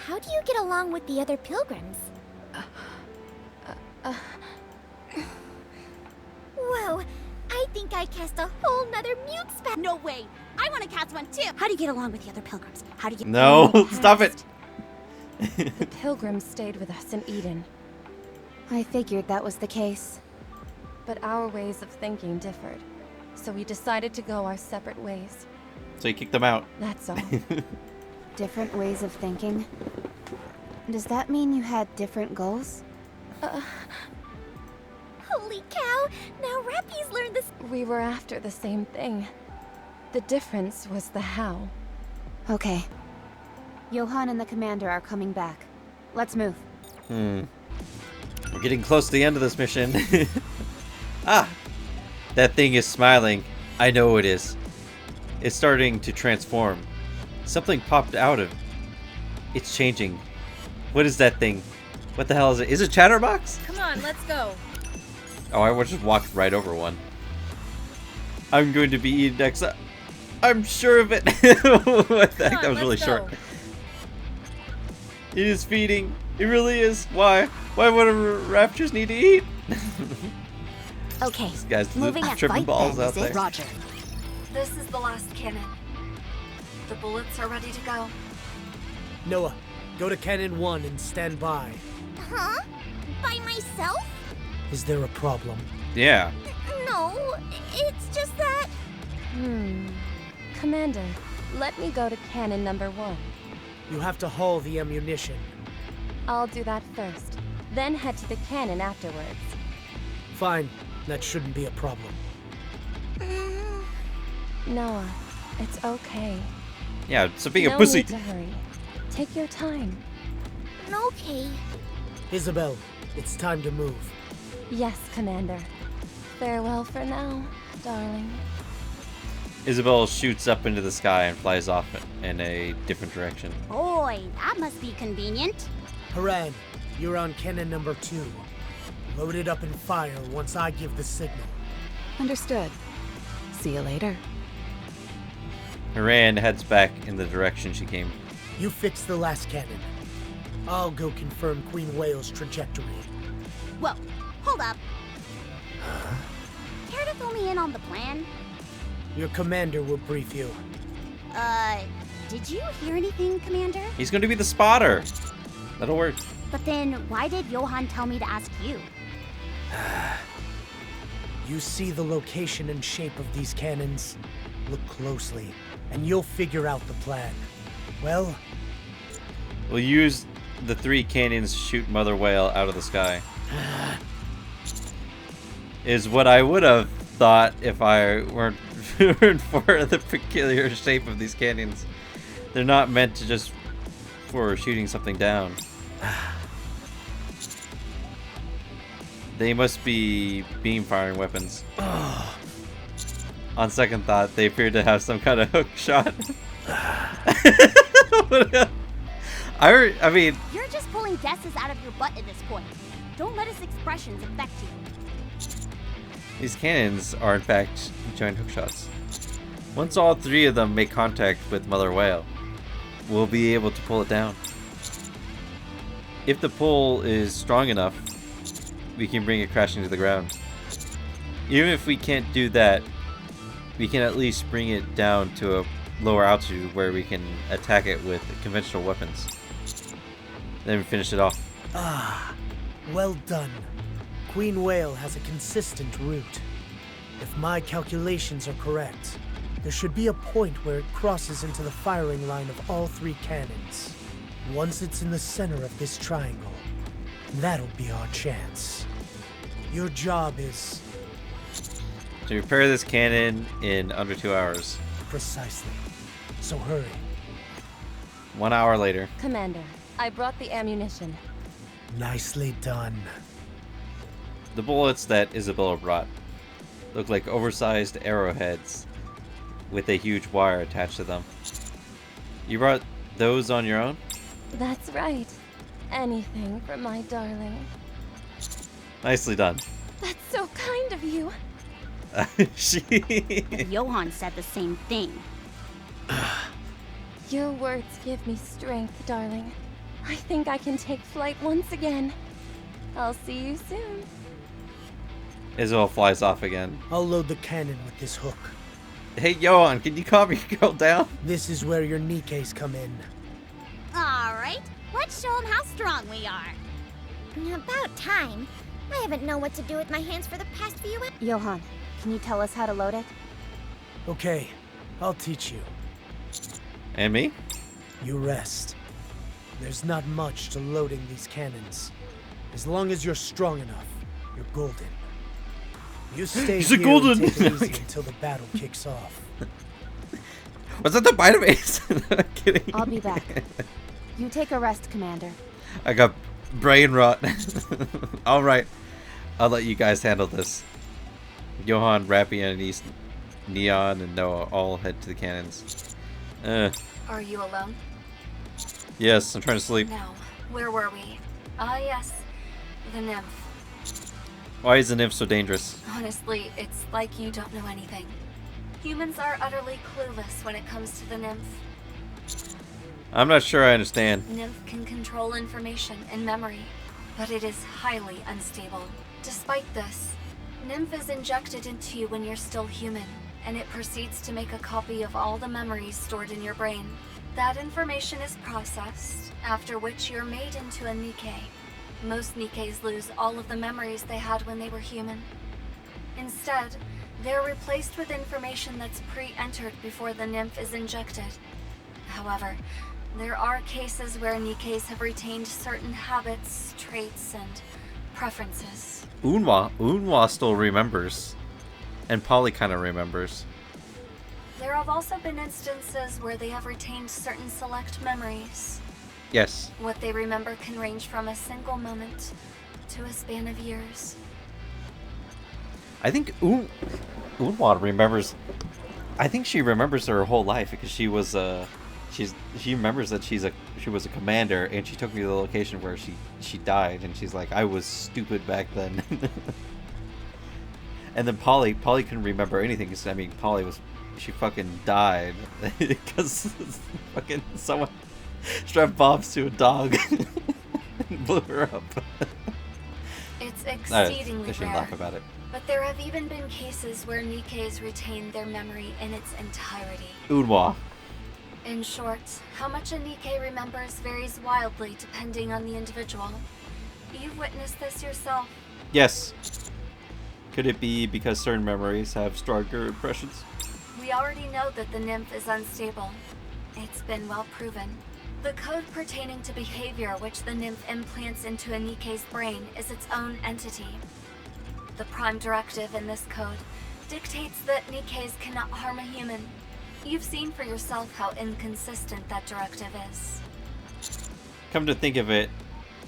How do you get along with the other pilgrims? Whoa, I think I cast a whole nother mute spell. No way! I want to cast one too! How do you get along with the other pilgrims? How do you... No, stop it. The pilgrims stayed with us in Eden, I figured that was the case. but our ways of thinking differed. So we decided to go our separate ways. So you kicked them out. That's all. Different ways of thinking? Does that mean you had different goals? Holy cow! Now Rappy's learned this. We were after the same thing. The difference was the how. Okay. Johan and the commander are coming back. Let's move. We're getting close to the end of this mission. Ah! That thing is smiling. I know it is. It's starting to transform. Something popped out of it. It's changing. What is that thing? What the hell is it? Is it Chatterbox? Come on, let's go. Oh, I just walked right over one. I'm going to be eaten next. I'm sure of it. What the heck? That was really short. It is feeding. It really is. Why? Why would raptors need to eat? Okay, This guy's moving at tripping fight balls then, out is it? there. Roger. This is the last cannon. The bullets are ready to go. Noah, go to Cannon 1 and stand by. Huh? By myself? Is there a problem? Yeah. No, it's just that... Commander, let me go to cannon number 1. You have to haul the ammunition. I'll do that first, then head to the cannon afterwards. Fine, that shouldn't be a problem. Noah, it's okay. Yeah, so being No a pussy. need to hurry. Take your time. Okay. Isabel, it's time to move. Yes, Commander. Farewell for now, darling. Isabel shoots up into the sky and flies off in a different direction. Boy, that must be convenient. Haran, you're on Cannon number 2. Load it up and fire once I give the signal. Understood. See you later. Haran heads back in the direction she came. You fix the last cannon. I'll go confirm Queen Whale's trajectory. Whoa, hold up. Care to fill me in on the plan? Your commander will brief you. Did you hear anything, Commander? He's going to be the spotter. That'll work. But then, why did Johan tell me to ask you? You see the location and shape of these cannons? Look closely, and you'll figure out the plan. Well, We'll use the 3 cannons to shoot Mother Whale out of the sky. Is what I would have thought if I weren't for the peculiar shape of these cannons. They're not meant to just for shooting something down. They must be beam firing weapons. On second thought, they appear to have some kind of hook shot. I mean, You're just pulling guesses out of your butt at this point. Don't let his expressions affect you. these cannons are in fact giant hook shots. Once all 3 of them make contact with Mother Whale, we'll be able to pull it down. If the pull is strong enough, we can bring it crashing to the ground. Even if we can't do that, we can at least bring it down to a lower altitude where we can attack it with conventional weapons. Then finish it off. Ah, well done. Queen Whale has a consistent route. If my calculations are correct, there should be a point where it crosses into the firing line of all 3 cannons. Once it's in the center of this triangle, that'll be our chance. Your job is... To repair this cannon in under 2 hours. Precisely. So hurry. 1 hour later. Commander, I brought the ammunition. Nicely done. The bullets that Isabella brought look like oversized arrowheads with a huge wire attached to them. You brought those on your own? That's right. Anything for my darling. Nicely done. That's so kind of you. Johan said the same thing. Your words give me strength, darling. I think I can take flight once again. I'll see you soon. Isabel flies off again. I'll load the cannon with this hook. Hey, Johan, can you calm your girl down? This is where your Nikkes come in. Alright, let's show him how strong we are. About time. I haven't known what to do with my hands for the past few hours. Johan, can you tell us how to load it? Okay, I'll teach you. And me? You rest. There's not much to loading these cannons. As long as you're strong enough, you're golden. You stay He's a here golden. and take it easy until the battle kicks off. Was that the Vitamix? I'm kidding. I'll be back. You take a rest, Commander. I got brain rot. Alright. I'll let you guys handle this. Johan, Rappy, and Neon, and Noah all head to the cannons. Are you alone? Yes, I'm trying to sleep. No. Where were we? Ah, yes. The nymph. Why is the nymph so dangerous? Honestly, it's like you don't know anything. Humans are utterly clueless when it comes to the nymph. I'm not sure I understand. Nymph can control information and memory, but it is highly unstable. Despite this, Nymph is injected into you when you're still human, and it proceeds to make a copy of all the memories stored in your brain. That information is processed, after which you're made into a Nikke. Most Nikkes lose all of the memories they had when they were human. Instead, they're replaced with information that's pre-entered before the nymph is injected. However, there are cases where Nikkes have retained certain habits, traits, and preferences. Unwa still remembers. And Polly kind of remembers. There have also been instances where they have retained certain select memories. Yes. What they remember can range from a single moment to a span of years. I think Unwa remembers. I think she remembers her whole life because she was she remembers that she was a commander, and she took me to the location where she died, and she's like, I was stupid back then. And then Polly couldn't remember anything because she fucking died because fucking someone strapped bombs to a dog and blew her up. It's exceedingly I shouldn't rare. laugh about it. But there have even been cases where Nikkes retain their memory in its entirety. Unwa. In short, how much a Nikke remembers varies wildly depending on the individual. You've witnessed this yourself. Yes. Could it be because certain memories have stronger impressions? We already know that the nymph is unstable. It's been well proven. The code pertaining to behavior which the nymph implants into a Nikke's brain is its own entity. The prime directive in this code dictates that Nikkes cannot harm a human. You've seen for yourself how inconsistent that directive is. Come to think of it,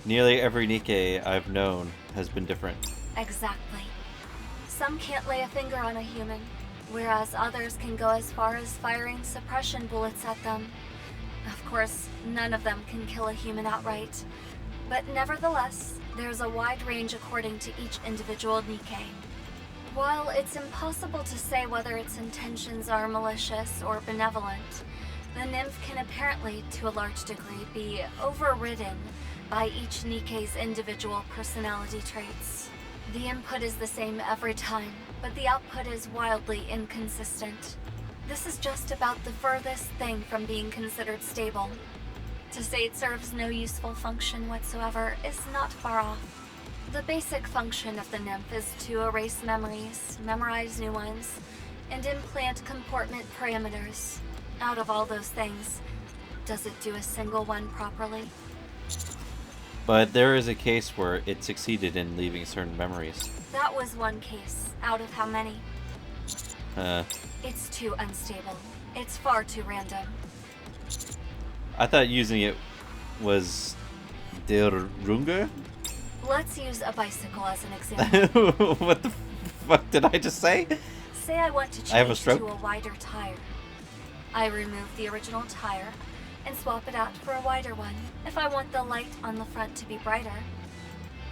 nearly every Nikke I've known has been different. Exactly. Some can't lay a finger on a human, whereas others can go as far as firing suppression bullets at them. Of course, none of them can kill a human outright, but nevertheless, there's a wide range according to each individual Nikke. While it's impossible to say whether its intentions are malicious or benevolent, the nymph can apparently, to a large degree, be overridden by each Nikke's individual personality traits. The input is the same every time, but the output is wildly inconsistent. This is just about the furthest thing from being considered stable. To say it serves no useful function whatsoever is not far off. The basic function of the nymph is to erase memories, memorize new ones, and implant comportment parameters. Out of all those things, does it do a single one properly? But there is a case where it succeeded in leaving certain memories. That was one case, out of how many? It's too unstable. It's far too random. I thought using it was der Runge? Let's use a bicycle as an example. What the fuck did I just say? Say I want to I have a change stroke? to a wider tire. I remove the original tire and swap it out for a wider one. If I want the light on the front to be brighter,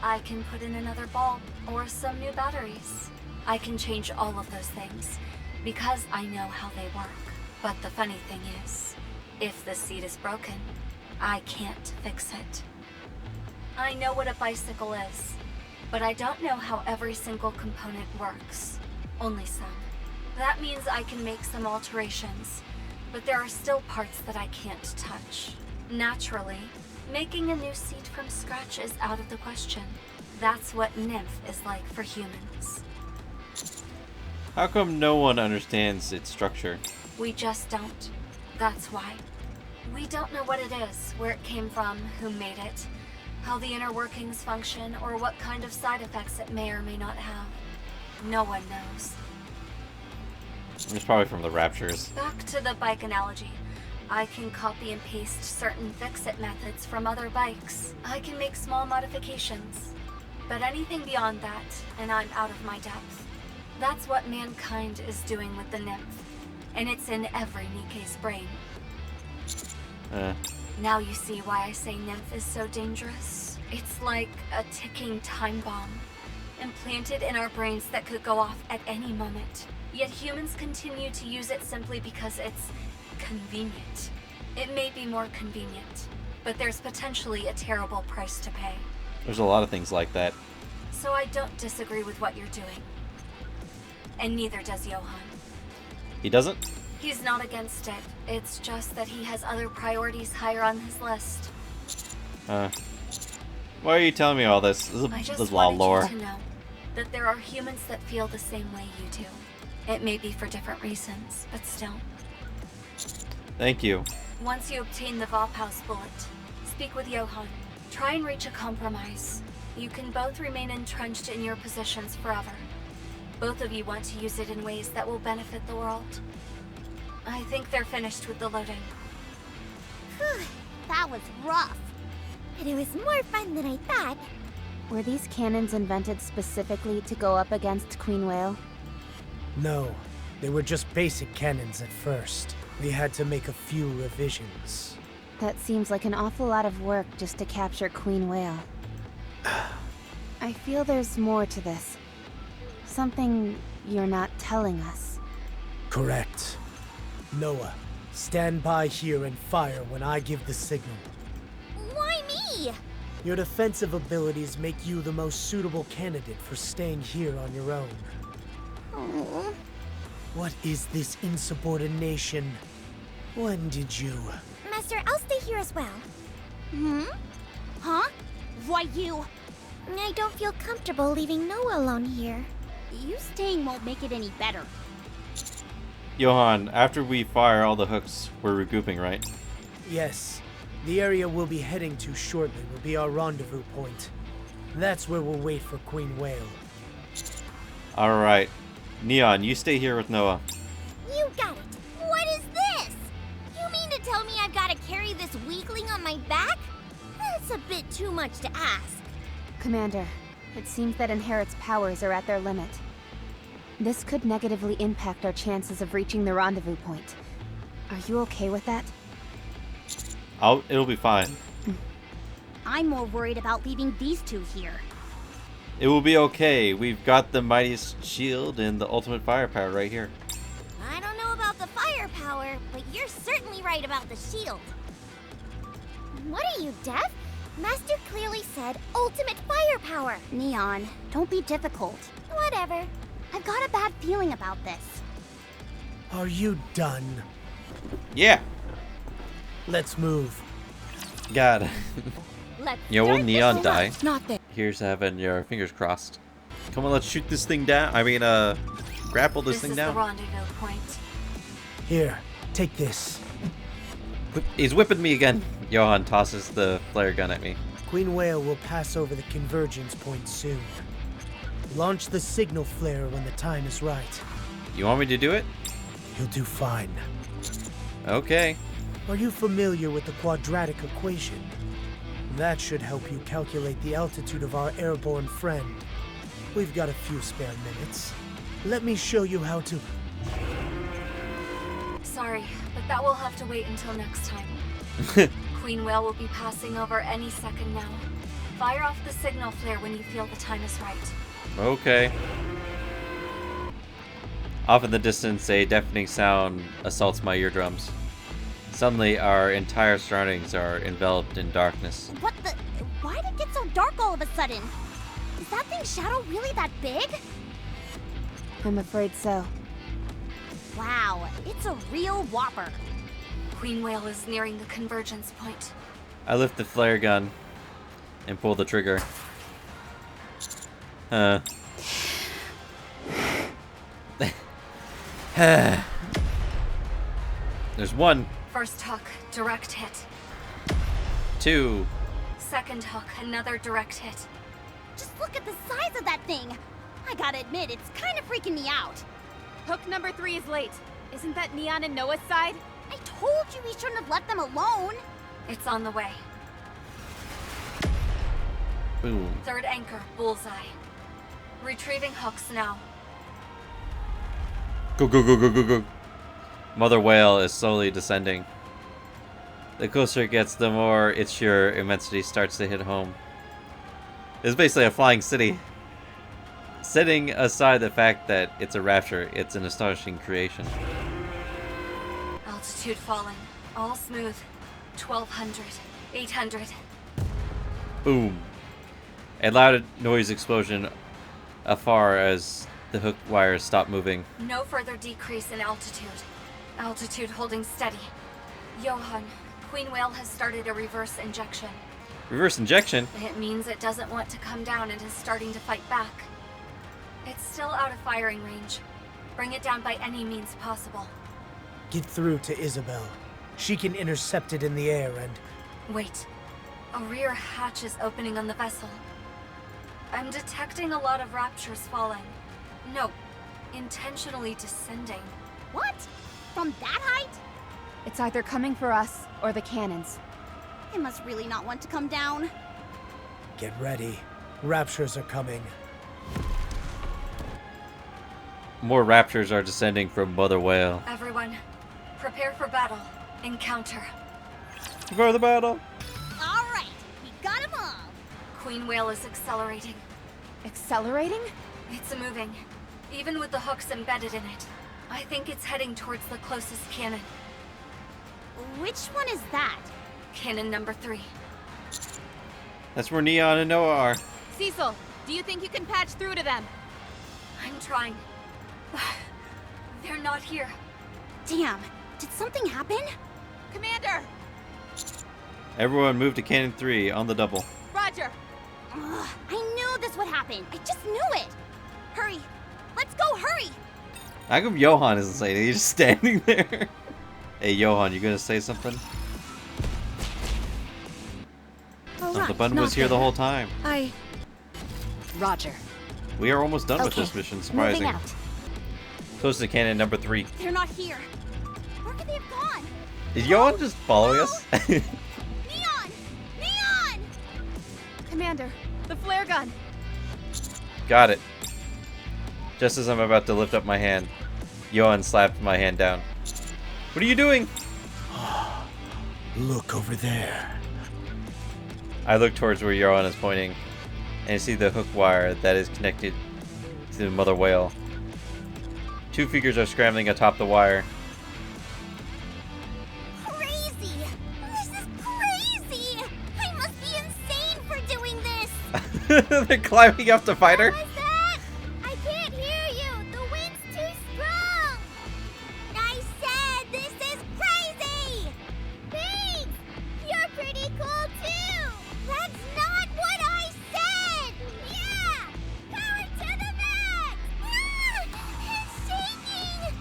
I can put in another bulb or some new batteries. I can change all of those things because I know how they work. But the funny thing is, if the seat is broken, I can't fix it. I know what a bicycle is, but I don't know how every single component works. Only some. That means I can make some alterations, but there are still parts that I can't touch. Naturally, making a new seat from scratch is out of the question. That's what nymph is like for humans. How come no one understands its structure? We just don't. That's why. We don't know what it is, where it came from, who made it, how the inner workings function, or what kind of side effects it may or may not have. No one knows. It's probably from the Raptures. Back to the bike analogy. I can copy and paste certain fix-it methods from other bikes. I can make small modifications. But anything beyond that, and I'm out of my depth. That's what mankind is doing with the nymph. And it's in every Nikke's brain. Now you see why I say nymph is so dangerous. It's like a ticking time bomb, implanted in our brains that could go off at any moment. Yet humans continue to use it simply because it's convenient. It may be more convenient, but there's potentially a terrible price to pay. There's a lot of things like that. So I don't disagree with what you're doing. And neither does Johan. He doesn't? He's not against it. It's just that he has other priorities higher on his list. Why are you telling me all this? This I is just a lot of wanted lore. you to know that there are humans that feel the same way you do. It may be for different reasons, but still. Thank you. Once you obtain the vapaus bullet, speak with Johan. Try and reach a compromise. You can both remain entrenched in your positions forever. Both of you want to use it in ways that will benefit the world. I think they're finished with the loading. Whew, that was rough. But it was more fun than I thought. Were these cannons invented specifically to go up against Queen Whale? No, they were just basic cannons at first. We had to make a few revisions. That seems like an awful lot of work just to capture Queen Whale. I feel there's more to this. Something you're not telling us. Correct. Noah, stand by here and fire when I give the signal. Why me? Your defensive abilities make you the most suitable candidate for staying here on your own. Oh. What is this insubordination? When did you... Master, I'll stay here as well. Huh? Why you? I don't feel comfortable leaving Noah alone here. You staying won't make it any better. Johan, after we fire all the hooks, we're regrouping, right? Yes. The area we'll be heading to shortly will be our rendezvous point. That's where we'll wait for Queen Whale. Alright. Neon, you stay here with Noah. You got it. What is this? You mean to tell me I've got to carry this weakling on my back? That's a bit too much to ask. Commander, it seems that Inherit's powers are at their limit. This could negatively impact our chances of reaching the rendezvous point. Are you okay with that? It'll be fine. I'm more worried about leaving these two here. It will be okay. We've got the mightiest shield and the ultimate firepower right here. I don't know about the firepower, but you're certainly right about the shield. What are you, deaf? Master clearly said ultimate firepower. Neon, don't be difficult. Whatever. I've got a bad feeling about this. Are you done? Yeah. Let's move. God. Let's Yo, will start this Neon one die? up. Not there. Here's having your fingers crossed. Come on, let's shoot this thing down. I mean, grapple this thing is down. the rendezvous point. Here, take this. He's whipping me again. Johan tosses the flare gun at me. Queen Whale will pass over the convergence point soon. Launch the signal flare when the time is right. You want me to do it? You'll do fine. Okay. Are you familiar with the quadratic equation? That should help you calculate the altitude of our airborne friend. We've got a few spare minutes. Let me show you how to... Sorry, but that will have to wait until next time. Queen Whale will be passing over any second now. Fire off the signal flare when you feel the time is right. Okay. Off in the distance, a deafening sound assaults my eardrums. Suddenly, our entire surroundings are enveloped in darkness. What the? Why did it get so dark all of a sudden? Is that thing's shadow really that big? I'm afraid so. Wow, it's a real whopper. Queen Whale is nearing the convergence point. I lift the flare gun and pull the trigger. There's one. First hook, direct hit. 2. Second hook, another direct hit. Just look at the size of that thing. I gotta admit, it's kind of freaking me out. Hook number 3 is late. Isn't that Neon and Noah's side? I told you we shouldn't have left them alone. It's on the way. Boom. Third anchor, bullseye. Retrieving hooks now. Go, go, go, go, go, go. Mother whale is slowly descending. The closer it gets, the more its sheer immensity starts to hit home. It's basically a flying city. Setting aside the fact that it's a rapture, it's an astonishing creation. Altitude falling. All smooth. 1200. 800. Boom. A loud noise explosion afar as the hook wires stop moving. No further decrease in altitude. Altitude holding steady. Johan, Queen Whale has started a reverse injection. Reverse injection? It means it doesn't want to come down and is starting to fight back. It's still out of firing range. Bring it down by any means possible. Get through to Isabel. She can intercept it in the air and... Wait. A rear hatch is opening on the vessel. I'm detecting a lot of raptures falling. No, intentionally descending. What? From that height? It's either coming for us or the cannons. It must really not want to come down. Get ready. Raptures are coming. More raptors are descending from Mother Whale. Everyone, prepare for battle. Encounter. For the battle! All right, we got them all. Queen Whale is accelerating. Accelerating? It's moving, even with the hooks embedded in it. I think it's heading towards the closest cannon. Which one is that? Cannon number 3. That's where Neon and Noah are. Cecil, do you think you can patch through to them? I'm trying. They're not here. Damn, did something happen? Commander! Everyone move to Cannon 3 on the double. Roger! Ugh, I knew this would happen. I just knew it. Hurry. Let's go, hurry. How come Johan isn't saying it? He's just standing there. Hey, Johan, you gonna say something? All Oh, right, the button not was here the there. whole time. Roger. We are almost done with Okay, this mission, moving surprising. out. Close to Cannon number 3. They're not here. Where could they have gone? Is Johan just following us? Neon! Neon! Commander, the flare gun. Got it. Just as I'm about to lift up my hand, Johan slapped my hand down. What are you doing? Look over there. I look towards where Johan is pointing, and I see the hook wire that is connected to the mother whale. Two figures are scrambling atop the wire. Crazy! This is crazy! I must be insane for doing this! They're climbing up to fight her. What was that? I can't hear you! The wind's too strong! I said this is crazy! Thanks! You're pretty cool too! That's not what I said! Yeah! Power to the max! Ah! It's shaking!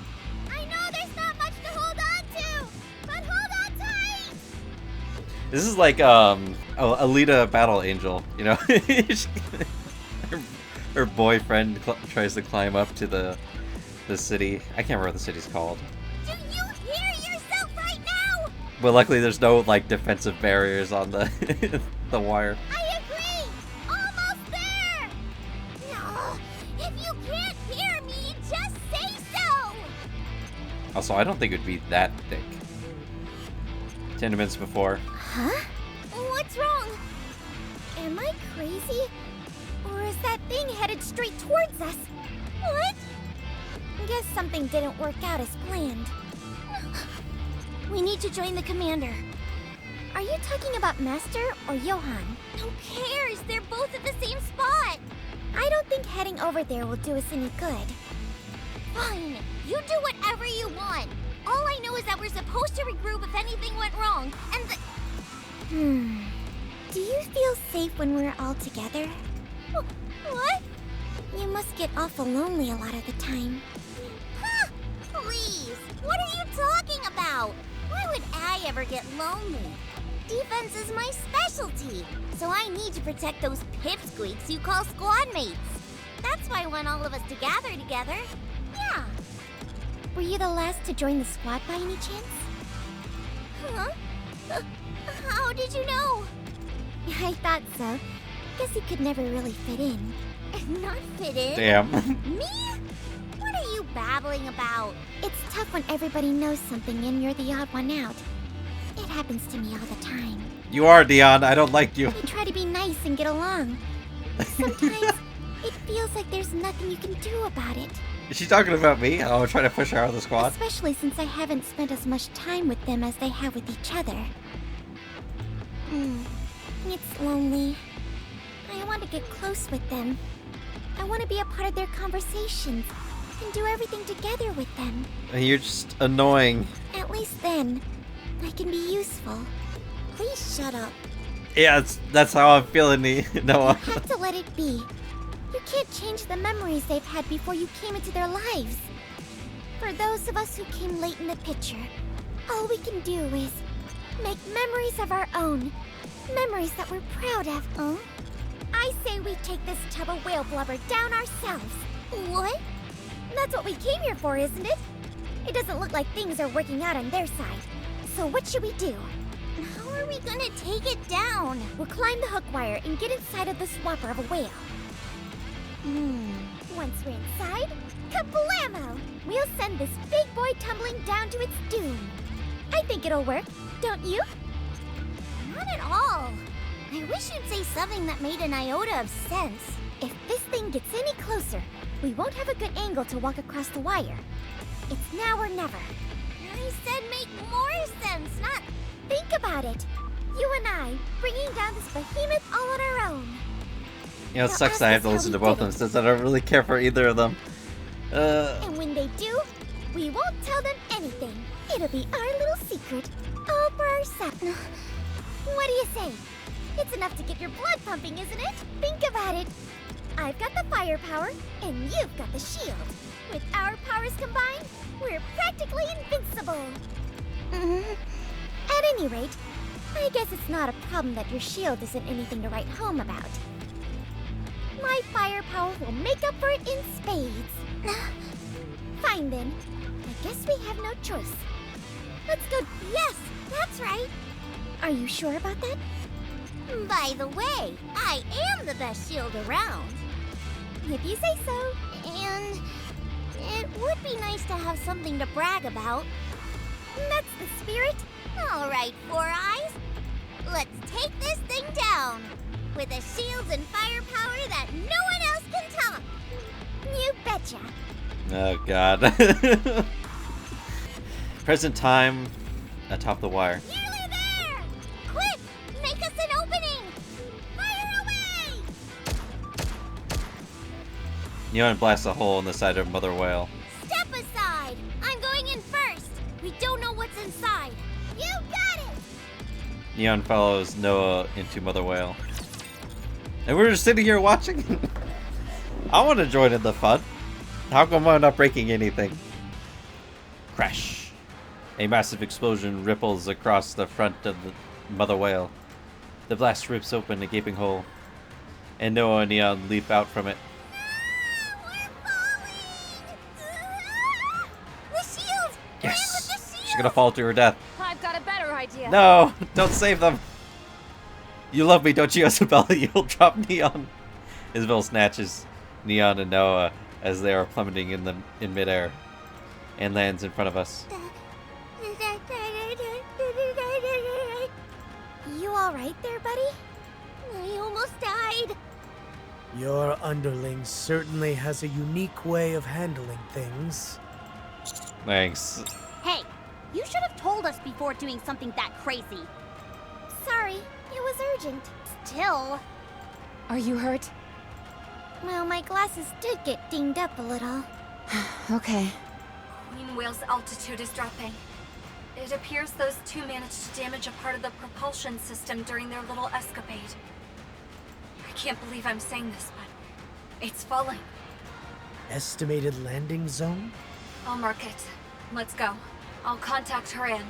I know there's not much to hold on to, but hold on tight! This is like Alita Battle Angel, you know. her boyfriend tries to climb up to the city. I can't remember what the city's called. Do you hear yourself right now? But luckily there's no like defensive barriers on the the wire. I agree! Almost there! No, if you can't hear me, just say so! Also, I don't think it would be that thick. 10 minutes before. Huh? What's wrong? Am I crazy? Or is that thing headed straight towards us? What? Guess something didn't work out as planned. We need to join the commander. Are you talking about Master or Johan? Who cares? They're both at the same spot. I don't think heading over there will do us any good. Fine. You do whatever you want. All I know is that we're supposed to regroup if anything went wrong, and Do you feel safe when we're all together? What? You must get awful lonely a lot of the time. Huh! Please! What are you talking about? Why would I ever get lonely? Defense is my specialty, so I need to protect those pipsqueaks you call squad mates. That's why I want all of us to gather together. Yeah. Were you the last to join the squad by any chance? Huh? How did you know? I thought so. Guess you could never really fit in. Not fit in? Damn. Me? What are you babbling about? It's tough when everybody knows something and you're the odd one out. It happens to me all the time. You are, Dion. I don't like you. I try to be nice and get along. Sometimes it feels like there's nothing you can do about it. Is she talking about me? Oh, I'm trying to push her out of the squad. Especially since I haven't spent as much time with them as they have with each other. It's lonely. I want to get close with them. I want to be a part of their conversations and do everything together with them. And you're just annoying. At least then, I can be useful. Please shut up. Yeah, that's how I'm feeling, Noah. You have to let it be. You can't change the memories they've had before you came into their lives. For those of us who came late in the picture, all we can do is make memories of our own. Memories that we're proud of. I say we take this tub of whale blubber down ourselves. What? That's what we came here for, isn't it? It doesn't look like things are working out on their side. So what should we do? How are we gonna take it down? We'll climb the hook wire and get inside of the swapper of a whale. Once we're inside, kablamo! We'll send this big boy tumbling down to its doom. I think it'll work, don't you? Not at all. I wish you'd say something that made an iota of sense. If this thing gets any closer, we won't have a good angle to walk across the wire. It's now or never. I said make more sense, not... Think about it. You and I, bringing down this behemoth all on our own. You know, it Now sucks ask that I have us to how listen we to both of did them it. since I don't really care for either of them. And when they do, We won't tell them anything. It'll be our little secret, all for ourselves. What do you say? It's enough to get your blood pumping, isn't it? Think about it. I've got the firepower, and you've got the shield. With our powers combined, we're practically invincible. At any rate, I guess it's not a problem that your shield isn't anything to write home about. My firepower will make up for it in spades. Fine then. I guess we have no choice. Let's go. Yes, that's right. Are you sure about that? By the way, I am the best shield around. If you say so. And it would be nice to have something to brag about. That's the spirit. All right, Four Eyes. Let's take this thing down. With a shield and firepower that no one else can top. You betcha. Oh god. Present time atop the wire. Nearly there! Quick! Make us an opening! Fire away! Johan blasts a hole in the side of Mother Whale. Step aside! I'm going in first! We don't know what's inside. You got it! Johan follows Noah into Mother Whale. And we're just sitting here watching? I want to join in the fun. How come I'm not breaking anything? Crash. A massive explosion ripples across the front of the Mother Whale. The blast rips open a gaping hole. And Noah and Neon leap out from it. We're falling! The shield! Yes! Land with the shield! She's gonna fall to her death. I've got a better idea. No! Don't save them! You love me, don't you, Isabella? You'll drop Neon. Isabel snatches Neon and Noah as they are plummeting in midair and lands in front of us. You alright there, buddy? I almost died. Your underling certainly has a unique way of handling things. Thanks. Hey, you should have told us before doing something that crazy. Sorry, it was urgent. Still. Are you hurt? Well, my glasses did get dinged up a little. Okay. Queen Whale's altitude is dropping. It appears those two managed to damage a part of the propulsion system during their little escapade. I can't believe I'm saying this, but it's falling. Estimated landing zone? I'll mark it. Let's go. I'll contact her in.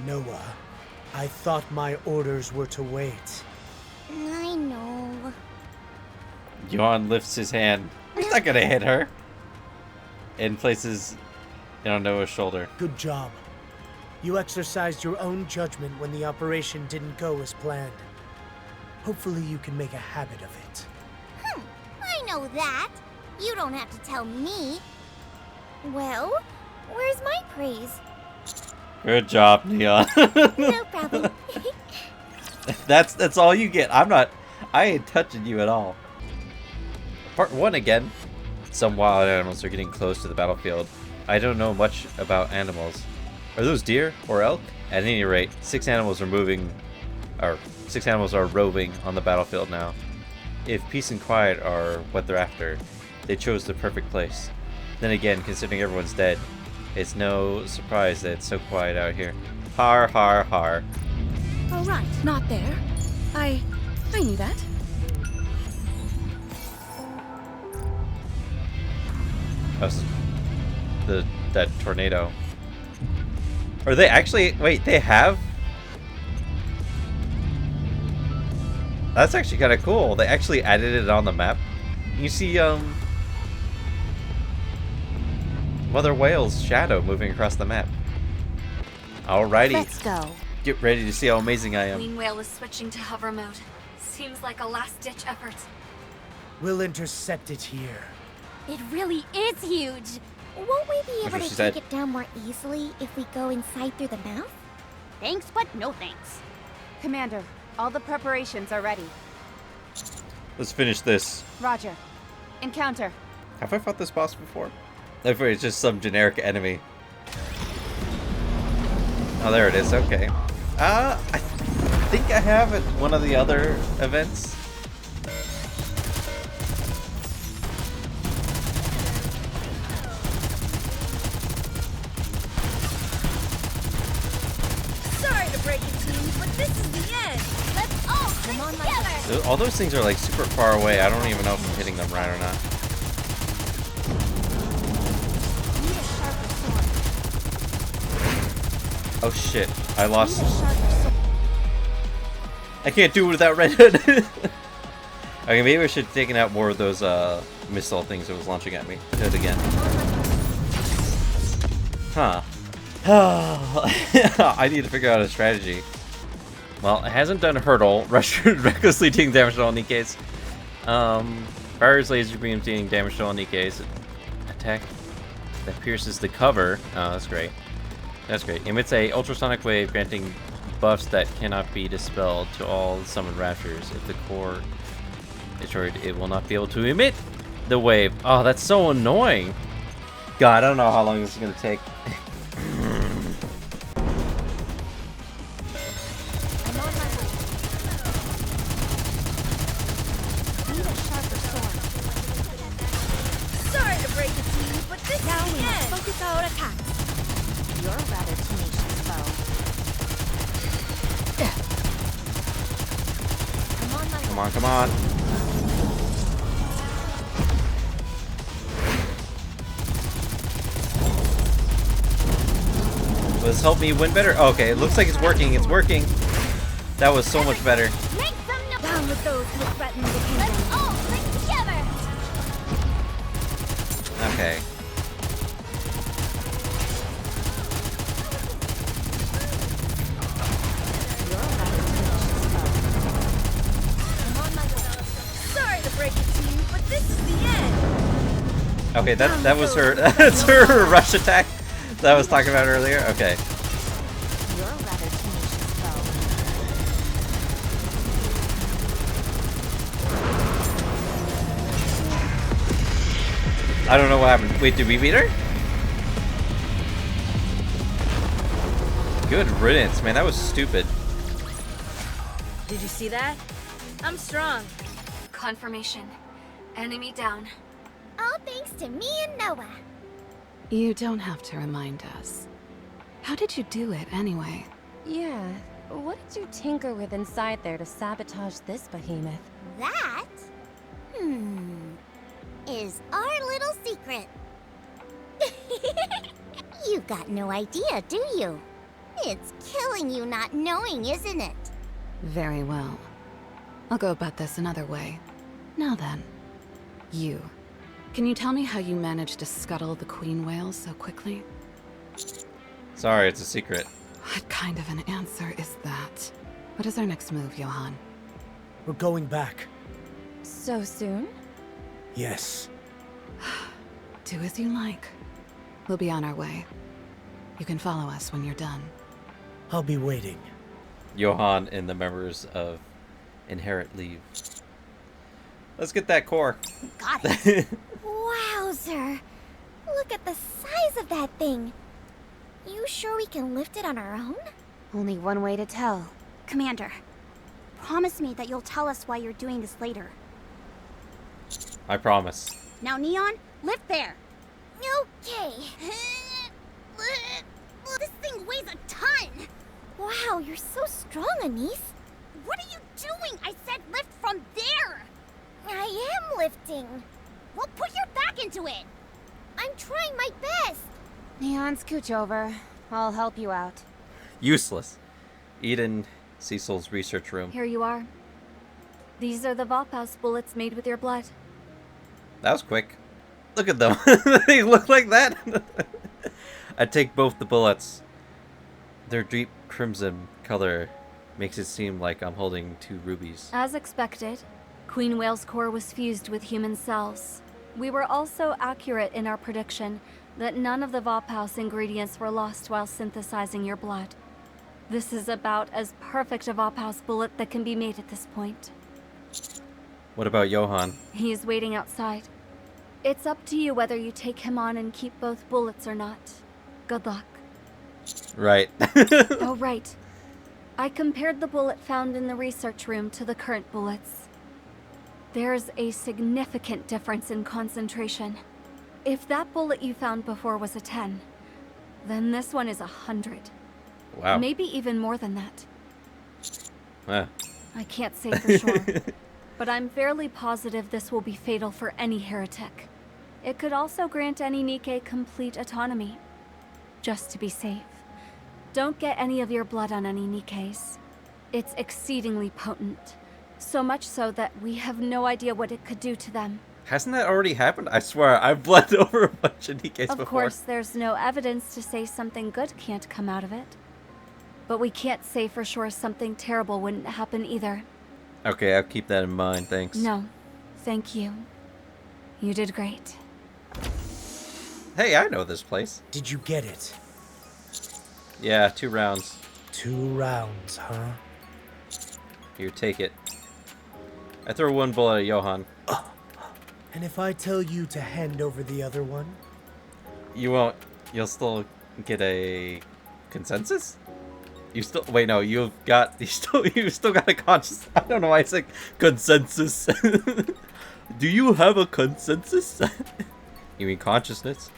Noah, I thought my orders were to wait. I know. Johan lifts his hand. He's not gonna hit her. And places it on Noah's shoulder. Good job. You exercised your own judgment when the operation didn't go as planned. Hopefully you can make a habit of it. I know that. You don't have to tell me. Well, where's my praise? Good job, Neon. No problem. That's all you get. I ain't touching you at all. Part 1 again. Some wild animals are getting close to the battlefield. I don't know much about animals. Are those deer or elk? At any rate, 6 animals are roving on the battlefield now. If peace and quiet are what they're after, they chose the perfect place. Then again, considering everyone's dead, it's no surprise that it's so quiet out here. Har har har. All right, not there. I knew that. That tornado. Are they actually? Wait, they have? That's actually kind of cool. They actually added it on the map. You see, Mother Whale's shadow moving across the map. Alrighty. Let's go. Get ready to see how amazing I am. Queen Whale is switching to hover mode. Seems like a last-ditch effort. We'll intercept it here. It really is huge. Won't we be That's able what to she take said. it down more easily if we go inside through the mouth? Thanks, but no thanks. Commander, all the preparations are ready. Let's finish this. Roger. Encounter. Have I fought this boss before? I thought it's just some generic enemy. Oh, there it is. Okay. I think I have at one of the other events. All those things are like super far away. I don't even know if I'm hitting them right or not. Oh shit, I lost. I can't do it without Red Hood. Okay, maybe I should have taken out more of those missile things that was launching at me. Do it again. Huh. I need to figure out a strategy. Well, it hasn't done hurdle. Recklessly dealing damage to all Nikke's. Fire's laser beam dealing damage to all Nikke's. Attack that pierces the cover. Oh, that's great. That's great. Emits a ultrasonic wave granting buffs that cannot be dispelled to all summoned raptors. If the core is destroyed, it will not be able to emit the wave. Oh, that's so annoying. God, I don't know how long this is going to take. Sorry to break it to you, but this Now is we the must end. focus our attacks. You're rather tenacious, foe. Come on, come on. Will this help me win better? Okay, it looks like it's working. It's working. That was so much better. Make some noise! Down with those who threaten the kingdom. Let's all stick together! Okay. Sorry to break it to you, but this is the end. Okay, that was her. That's her rush attack that I was talking about earlier. Okay. You're rather tenacious, foe. I don't know what happened. Wait, did we beat her? Good riddance, man. That was stupid. Did you see that? I'm strong. Confirmation. Enemy down. All thanks to me and Noah. You don't have to remind us. How did you do it, anyway? Yeah, what did you tinker with inside there to sabotage this behemoth? That? Is our little secret. You've got no idea, do you? It's killing you not knowing, isn't it? Very well. I'll go about this another way. Now then, you. Can you tell me how you managed to scuttle the queen whale so quickly? Sorry, it's a secret. What kind of an answer is that? What is our next move, Johan? We're going back. So soon? Yes. Do as you like. We'll be on our way. You can follow us when you're done. I'll be waiting. Johan and the members of Inherit leave. Let's get that core. Got it. Wowzer! Look at the size of that thing. You sure we can lift it on our own? Only one way to tell. Commander, promise me that you'll tell us why you're doing this later. I promise. Now, Neon, lift there. Okay. This thing weighs a ton. Wow, you're so strong, Anise. What are you doing? I said lift from there. I am lifting. Well, put your back into it. I'm trying my best. Neon, scooch over. I'll help you out. Useless. Eden, Cecil's research room. Here you are. These are the vapaus bullets made with your blood. That was quick. Look at them. They look like that. I take both the bullets. Their deep crimson color makes it seem like I'm holding two rubies. As expected, Queen Whale's core was fused with human cells. We were also accurate in our prediction that none of the vapaus ingredients were lost while synthesizing your blood. This is about as perfect a vapaus bullet that can be made at this point. What about Johan? He is waiting outside. It's up to you whether you take him on and keep both bullets or not. Good luck. Right. Oh, right. I compared the bullet found in the research room to the current bullets. There's a significant difference in concentration. If that bullet you found before was a 10, then this one is 100. Wow. Maybe even more than that. I can't say for sure, but I'm fairly positive this will be fatal for any heretic. It could also grant any Nikke complete autonomy, just to be safe. Don't get any of your blood on any Nikkes. It's exceedingly potent, so much so that we have no idea what it could do to them. Hasn't that already happened? I swear, I've bled over a bunch of Nikkes before. Of course, there's no evidence to say something good can't come out of it. But we can't say for sure something terrible wouldn't happen either. Okay, I'll keep that in mind, thanks. No, thank you. You did great. Hey, I know this place. Did you get it? Yeah, 2 rounds. 2 rounds, huh? Here, take it. I throw 1 bullet at Johan. And if I tell you to hand over the other one? You won't. You'll still get a consensus? You still wait. No, you still got a conscious. I don't know why it's like consensus. Do you have a consensus? You mean consciousness?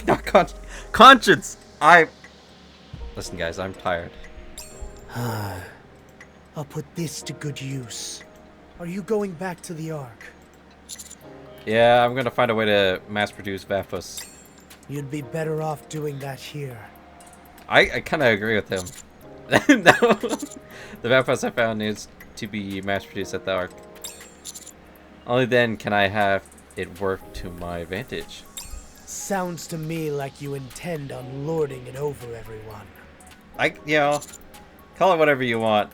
Not conscience. Listen, guys. I'm tired. I'll put this to good use. Are you going back to the Ark? Yeah, I'm gonna find a way to mass-produce vapaus. You'd be better off doing that here. I kind of agree with him. No, the vapaus I found needs to be mass-produced at the Ark. Only then can I have it work to my advantage. Sounds to me like you intend on lording it over everyone. Call it whatever you want,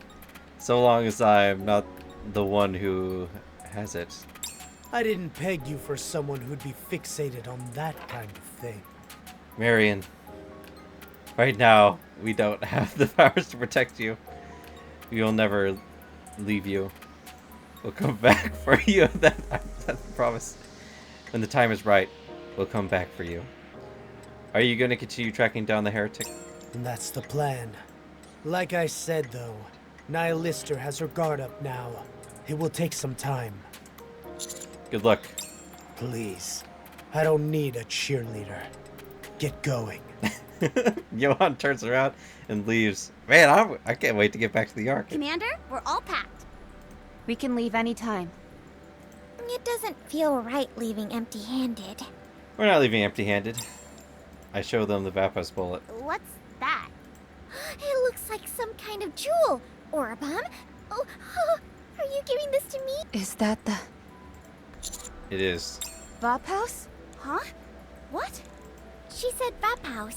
so long as I'm not the one who has it. I didn't peg you for someone who'd be fixated on that kind of thing. Marion, right now, we don't have the powers to protect you. We will never leave you. We'll come back for you. That's a promise. When the time is right, we'll come back for you. Are you going to continue tracking down the heretic? That's the plan. Like I said, though, Nihilister has her guard up now. It will take some time. Good luck. Please. I don't need a cheerleader. Get going. Johan turns around and leaves. Man, I can't wait to get back to the Ark. Commander, we're all packed. We can leave any time. It doesn't feel right leaving empty-handed. We're not leaving empty-handed. I show them the vapaus bullet. What's that? It looks like some kind of jewel or a bomb. Oh, are you giving this to me? Is that the... It is. Vapaus? Huh? What? She said vapaus.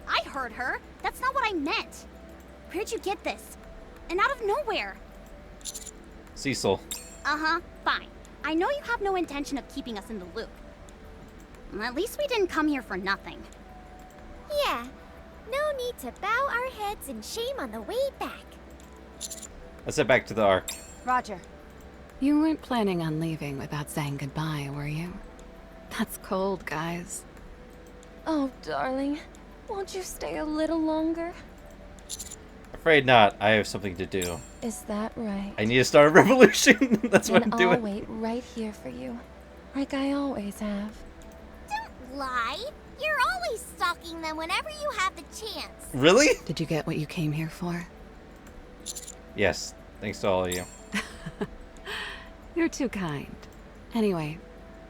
I heard her. That's not what I meant. Where'd you get this? And out of nowhere. Cecil. Uh-huh, fine. I know you have no intention of keeping us in the loop. At least we didn't come here for nothing. Yeah, no need to bow our heads in shame on the way back. Let's head back to the Ark. Roger. You weren't planning on leaving without saying goodbye, were you? That's cold, guys. Oh, darling. Won't you stay a little longer? Afraid not. I have something to do. Is that right? I need to start a revolution. That's what I'm Then doing. I'll wait right here for you. Like I always have. Don't lie. You're always stalking them whenever you have the chance. Really? Did you get what you came here for? Yes. Thanks to all of you. You're too kind. Anyway,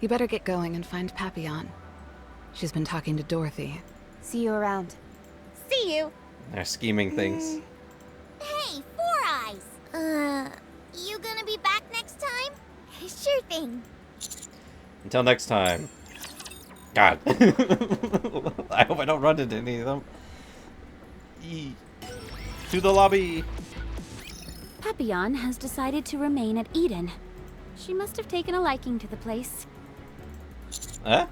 you better get going and find Papillon. She's been talking to Dorothy. See you around. See you. They're scheming things. Hey, Four Eyes. You gonna be back next time? Sure thing. Until next time. God. I hope I don't run into any of them. To the lobby. Papillon has decided to remain at Eden. She must have taken a liking to the place. Huh?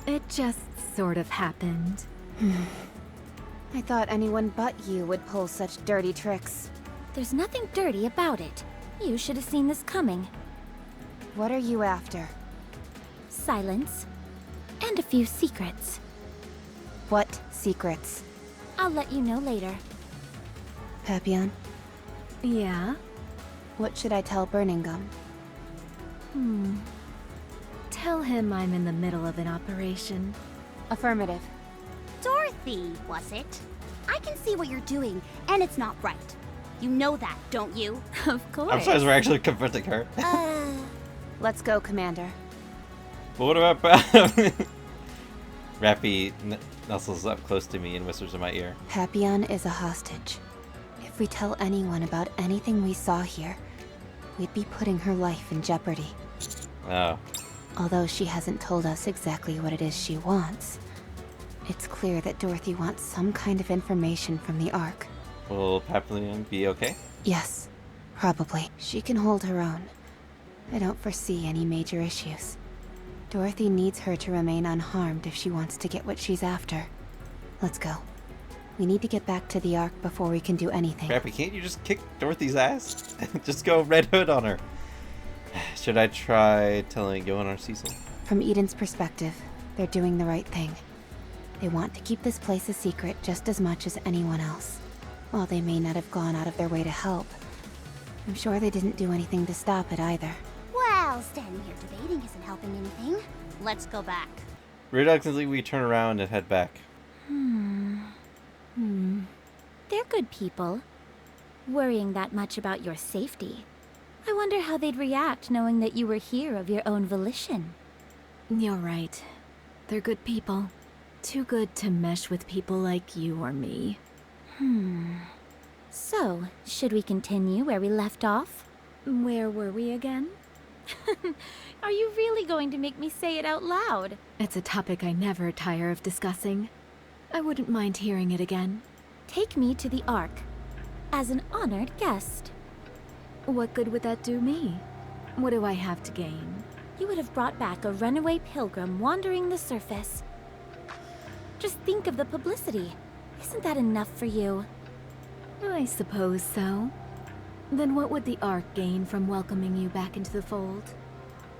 It just sort of happened. I thought anyone but you would pull such dirty tricks. There's nothing dirty about it. You should have seen this coming. What are you after? Silence. And a few secrets. What secrets? I'll let you know later. Papillon, Yeah? what should I tell Burning Gum? Tell him I'm in the middle of an operation. Affirmative. Dorothy, was it? I can see what you're doing, and it's not right. You know that, don't you? Of course. I'm surprised we're actually confronting her. Let's go, Commander. But what about Rappy nuzzles up close to me and whispers in my ear. Papillon is a hostage. If we tell anyone about anything we saw here, we'd be putting her life in jeopardy. Oh. Although she hasn't told us exactly what it is she wants, it's clear that Dorothy wants some kind of information from the Ark. Will Papillon be okay? Yes, probably. She can hold her own. I don't foresee any major issues. Dorothy needs her to remain unharmed if she wants to get what she's after. Let's go. We need to get back to the Ark before we can do anything. Rappy, can't you just kick Dorothy's ass? Just go Red Hood on her. Should I try telling Johan or Cecil? From Eden's perspective, they're doing the right thing. They want to keep this place a secret just as much as anyone else. While they may not have gone out of their way to help, I'm sure they didn't do anything to stop it either. Well, standing here debating isn't helping anything. Let's go back. Reluctantly, we turn around and head back. They're good people. Worrying that much about your safety. I wonder how they'd react knowing that you were here of your own volition. You're right. They're good people. Too good to mesh with people like you or me. So, should we continue where we left off? Where were we again? Are you really going to make me say it out loud? It's a topic I never tire of discussing. I wouldn't mind hearing it again. Take me to the Ark, as an honored guest. What good would that do me? What do I have to gain? You would have brought back a runaway pilgrim wandering the surface. Just think of the publicity. Isn't that enough for you? I suppose so. Then what would the Ark gain from welcoming you back into the fold?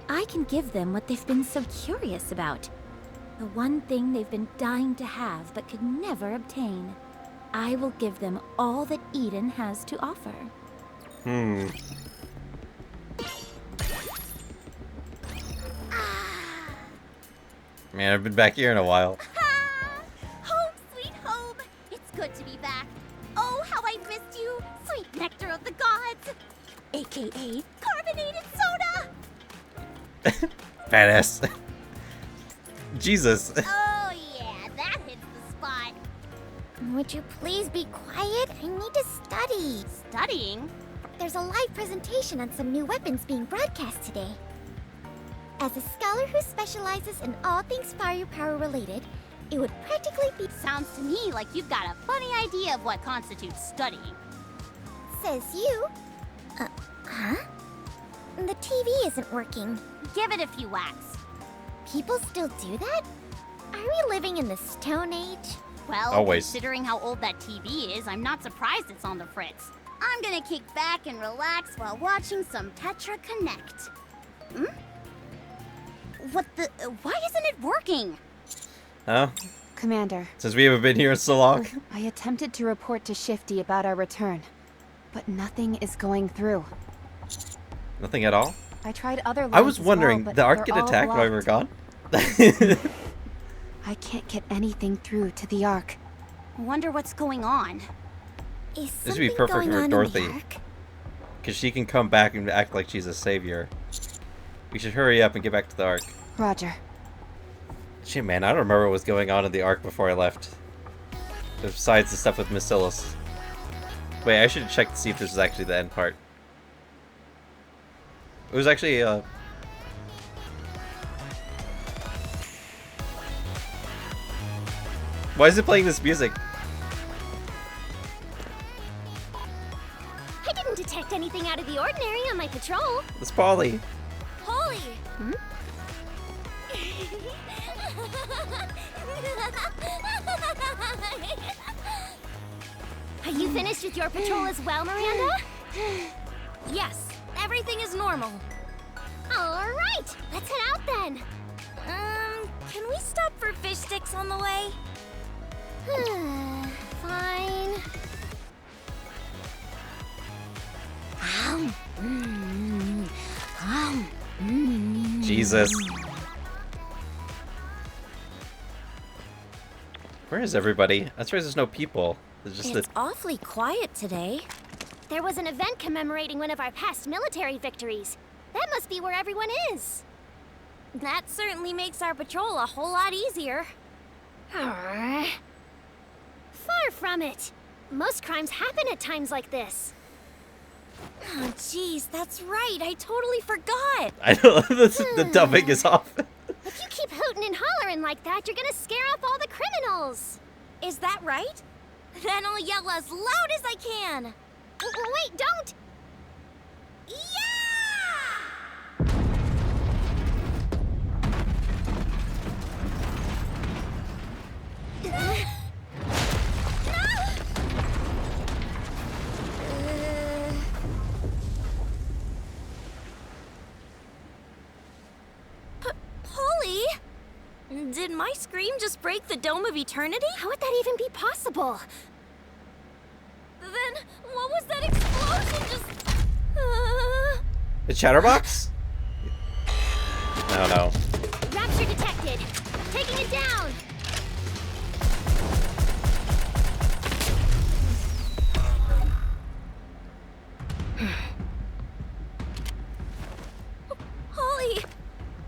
I can give them what they've been so curious about. The one thing they've been dying to have but could never obtain. I will give them all that Eden has to offer. Man, I've been back here in a while. Home, sweet home. It's good to be back. Oh, how I missed you, sweet nectar of the gods. AKA carbonated soda. Badass. Jesus. Oh yeah, that hits the spot. Would you please be quiet? I need to study. Studying? There's a live presentation on some new weapons being broadcast today. As a scholar who specializes in all things firepower related, it would practically be... Sounds to me like you've got a funny idea of what constitutes studying. Says you. Huh? The TV isn't working. Give it a few whacks. People still do that? Are we living in the Stone Age? Well, Always. Considering how old that TV is, I'm not surprised it's on the fritz. I'm gonna kick back and relax while watching some Tetra Connect. What the... why isn't it working? Oh? Commander, Since we haven't been here in so long? I attempted to report to Shifty about our return, but nothing is going through. Nothing at all? I tried other lines I was as wondering, well, but the Ark they're get all attacked while we were blocked. gone? I can't get anything through to the Ark. Wonder what's going on. Is This would be something perfect going for on Dorothy. in the Ark? Because she can come back and act like she's a savior. We should hurry up and get back to the Ark. Roger. Shit, man, I don't remember what was going on in the Ark before I left. Besides the stuff with Bacillus. Wait, I should check to see if this is actually the end part. It was actually, Why is it playing this music? I didn't detect anything out of the ordinary on my patrol. It's Polly. Holy! Are you finished with your patrol as well, Miranda? Yes, everything is normal. All right, let's head out then. Can we stop for fish sticks on the way? Fine. Jesus. Where is everybody? I'm surprised there's no people. There's just It's awfully quiet today. There was an event commemorating one of our past military victories. That must be where everyone is. That certainly makes our patrol a whole lot easier. Far from it. Most crimes happen at times like this. Oh, jeez, that's right. I totally forgot. I know, the dubbing is off. If you keep hooting and hollering like that, you're gonna scare off all the criminals. Is that right? Then I'll yell as loud as I can. Wait, don't! Yeah! Polly? Did my scream just break the Dome of Eternity? How would that even be possible? Then what was that explosion just... The Chatterbox? No. Rapture detected. Taking it down. Holly,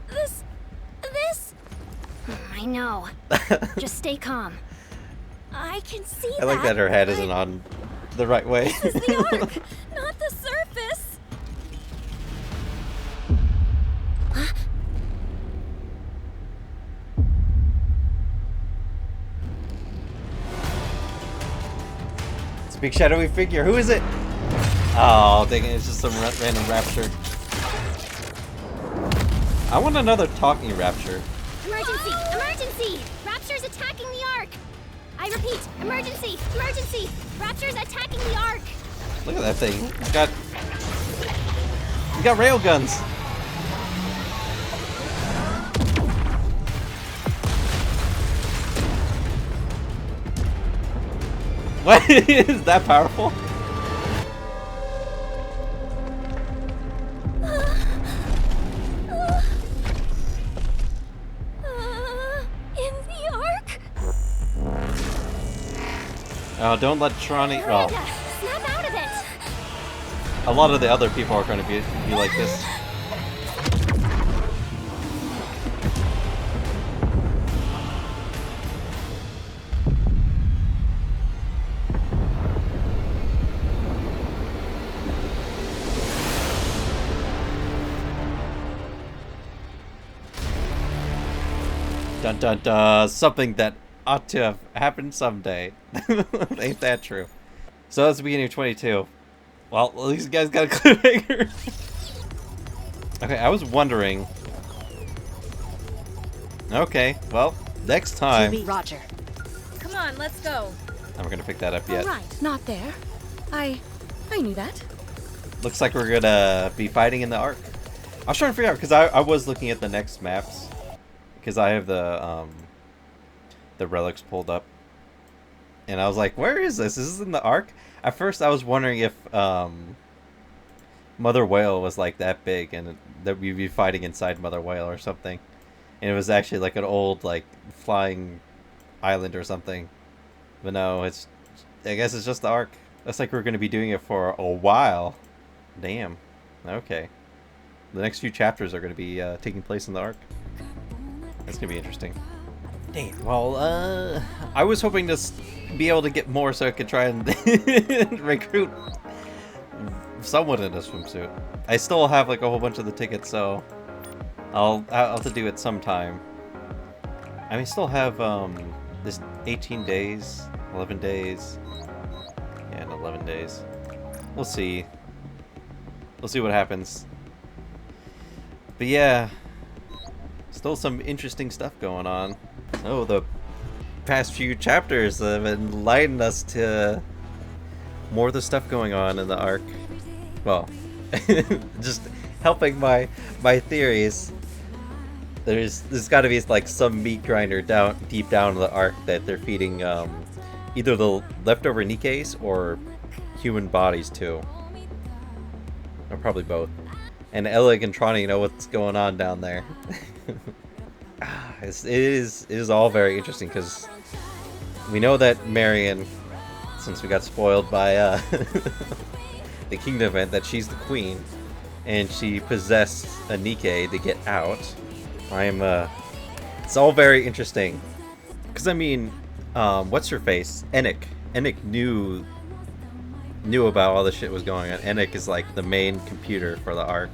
this... I know. Just stay calm. I can see that. I like that her head isn't on the right way. This is the Ark, not the surface. Huh? It's a big shadowy figure. Who is it? Oh, dang it. It's just some random rapture. I want another talking rapture. Emergency! Emergency! Rapture's attacking the Ark! I repeat, emergency! Emergency! Rapture's attacking the Ark! Look at that thing. It's got rail guns. What? Is that powerful? In the Ark? Oh, don't let Trani. Well, Snap out of it! a lot of the other people are going to be like this. Dun dun dun. Something that ought to have happened someday. Ain't that true? So that's the beginning of 22. Well, at least you guys got a cliffhanger. Okay, I was wondering. Okay, well, next time. Roger. Come on, let's go. I'm gonna pick that up yet. Right, not there. I knew that. Looks like we're gonna be fighting in the Ark. I was trying to figure out because I was looking at the next maps because I have the relics pulled up, and I was like, "Where is this? Is this in the Ark?" At first, I was wondering if Mother Whale was like that big, and that we'd be fighting inside Mother Whale or something, and it was actually like an old like flying island or something. But no, it's I guess it's just the Ark. Looks like we're gonna be doing it for a while. Damn. Okay. The next few chapters are gonna be taking place in the Ark. That's gonna be interesting. Damn. Well, I was hoping to be able to get more so I could try and recruit someone in a swimsuit. I still have like a whole bunch of the tickets, so I'll have to do it sometime. I mean, still have this 18 days, 11 days, yeah, 11 days. We'll see. We'll see what happens. But yeah, still some interesting stuff going on. Oh, the past few chapters have enlightened us to more of the stuff going on in the Ark. Well, just helping my theories. There's got to be like some meat grinder deep down in the Ark that they're feeding either the leftover Nikkes or human bodies to, or probably both. And Elig and Trani know what's going on down there. It is all very interesting because we know that Marion, since we got spoiled by the kingdom event that she's the queen, and she possessed a Nikke to get out. It's all very interesting. Because, I mean, what's her face? Enic. Enic knew about all this shit was going on. Enic is like the main computer for the Ark.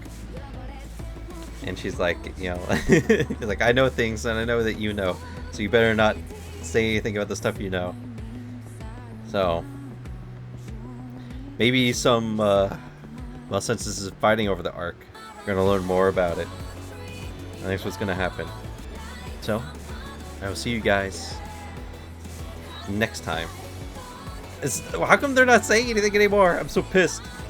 And she's like, you know, he's like, I know things and I know that you know. So you better not say anything about the stuff you know. So, maybe some, well, since this is fighting over the Ark, we're going to learn more about it. I think that's what's going to happen. So, I will see you guys next time. How come they're not saying anything anymore? I'm so pissed.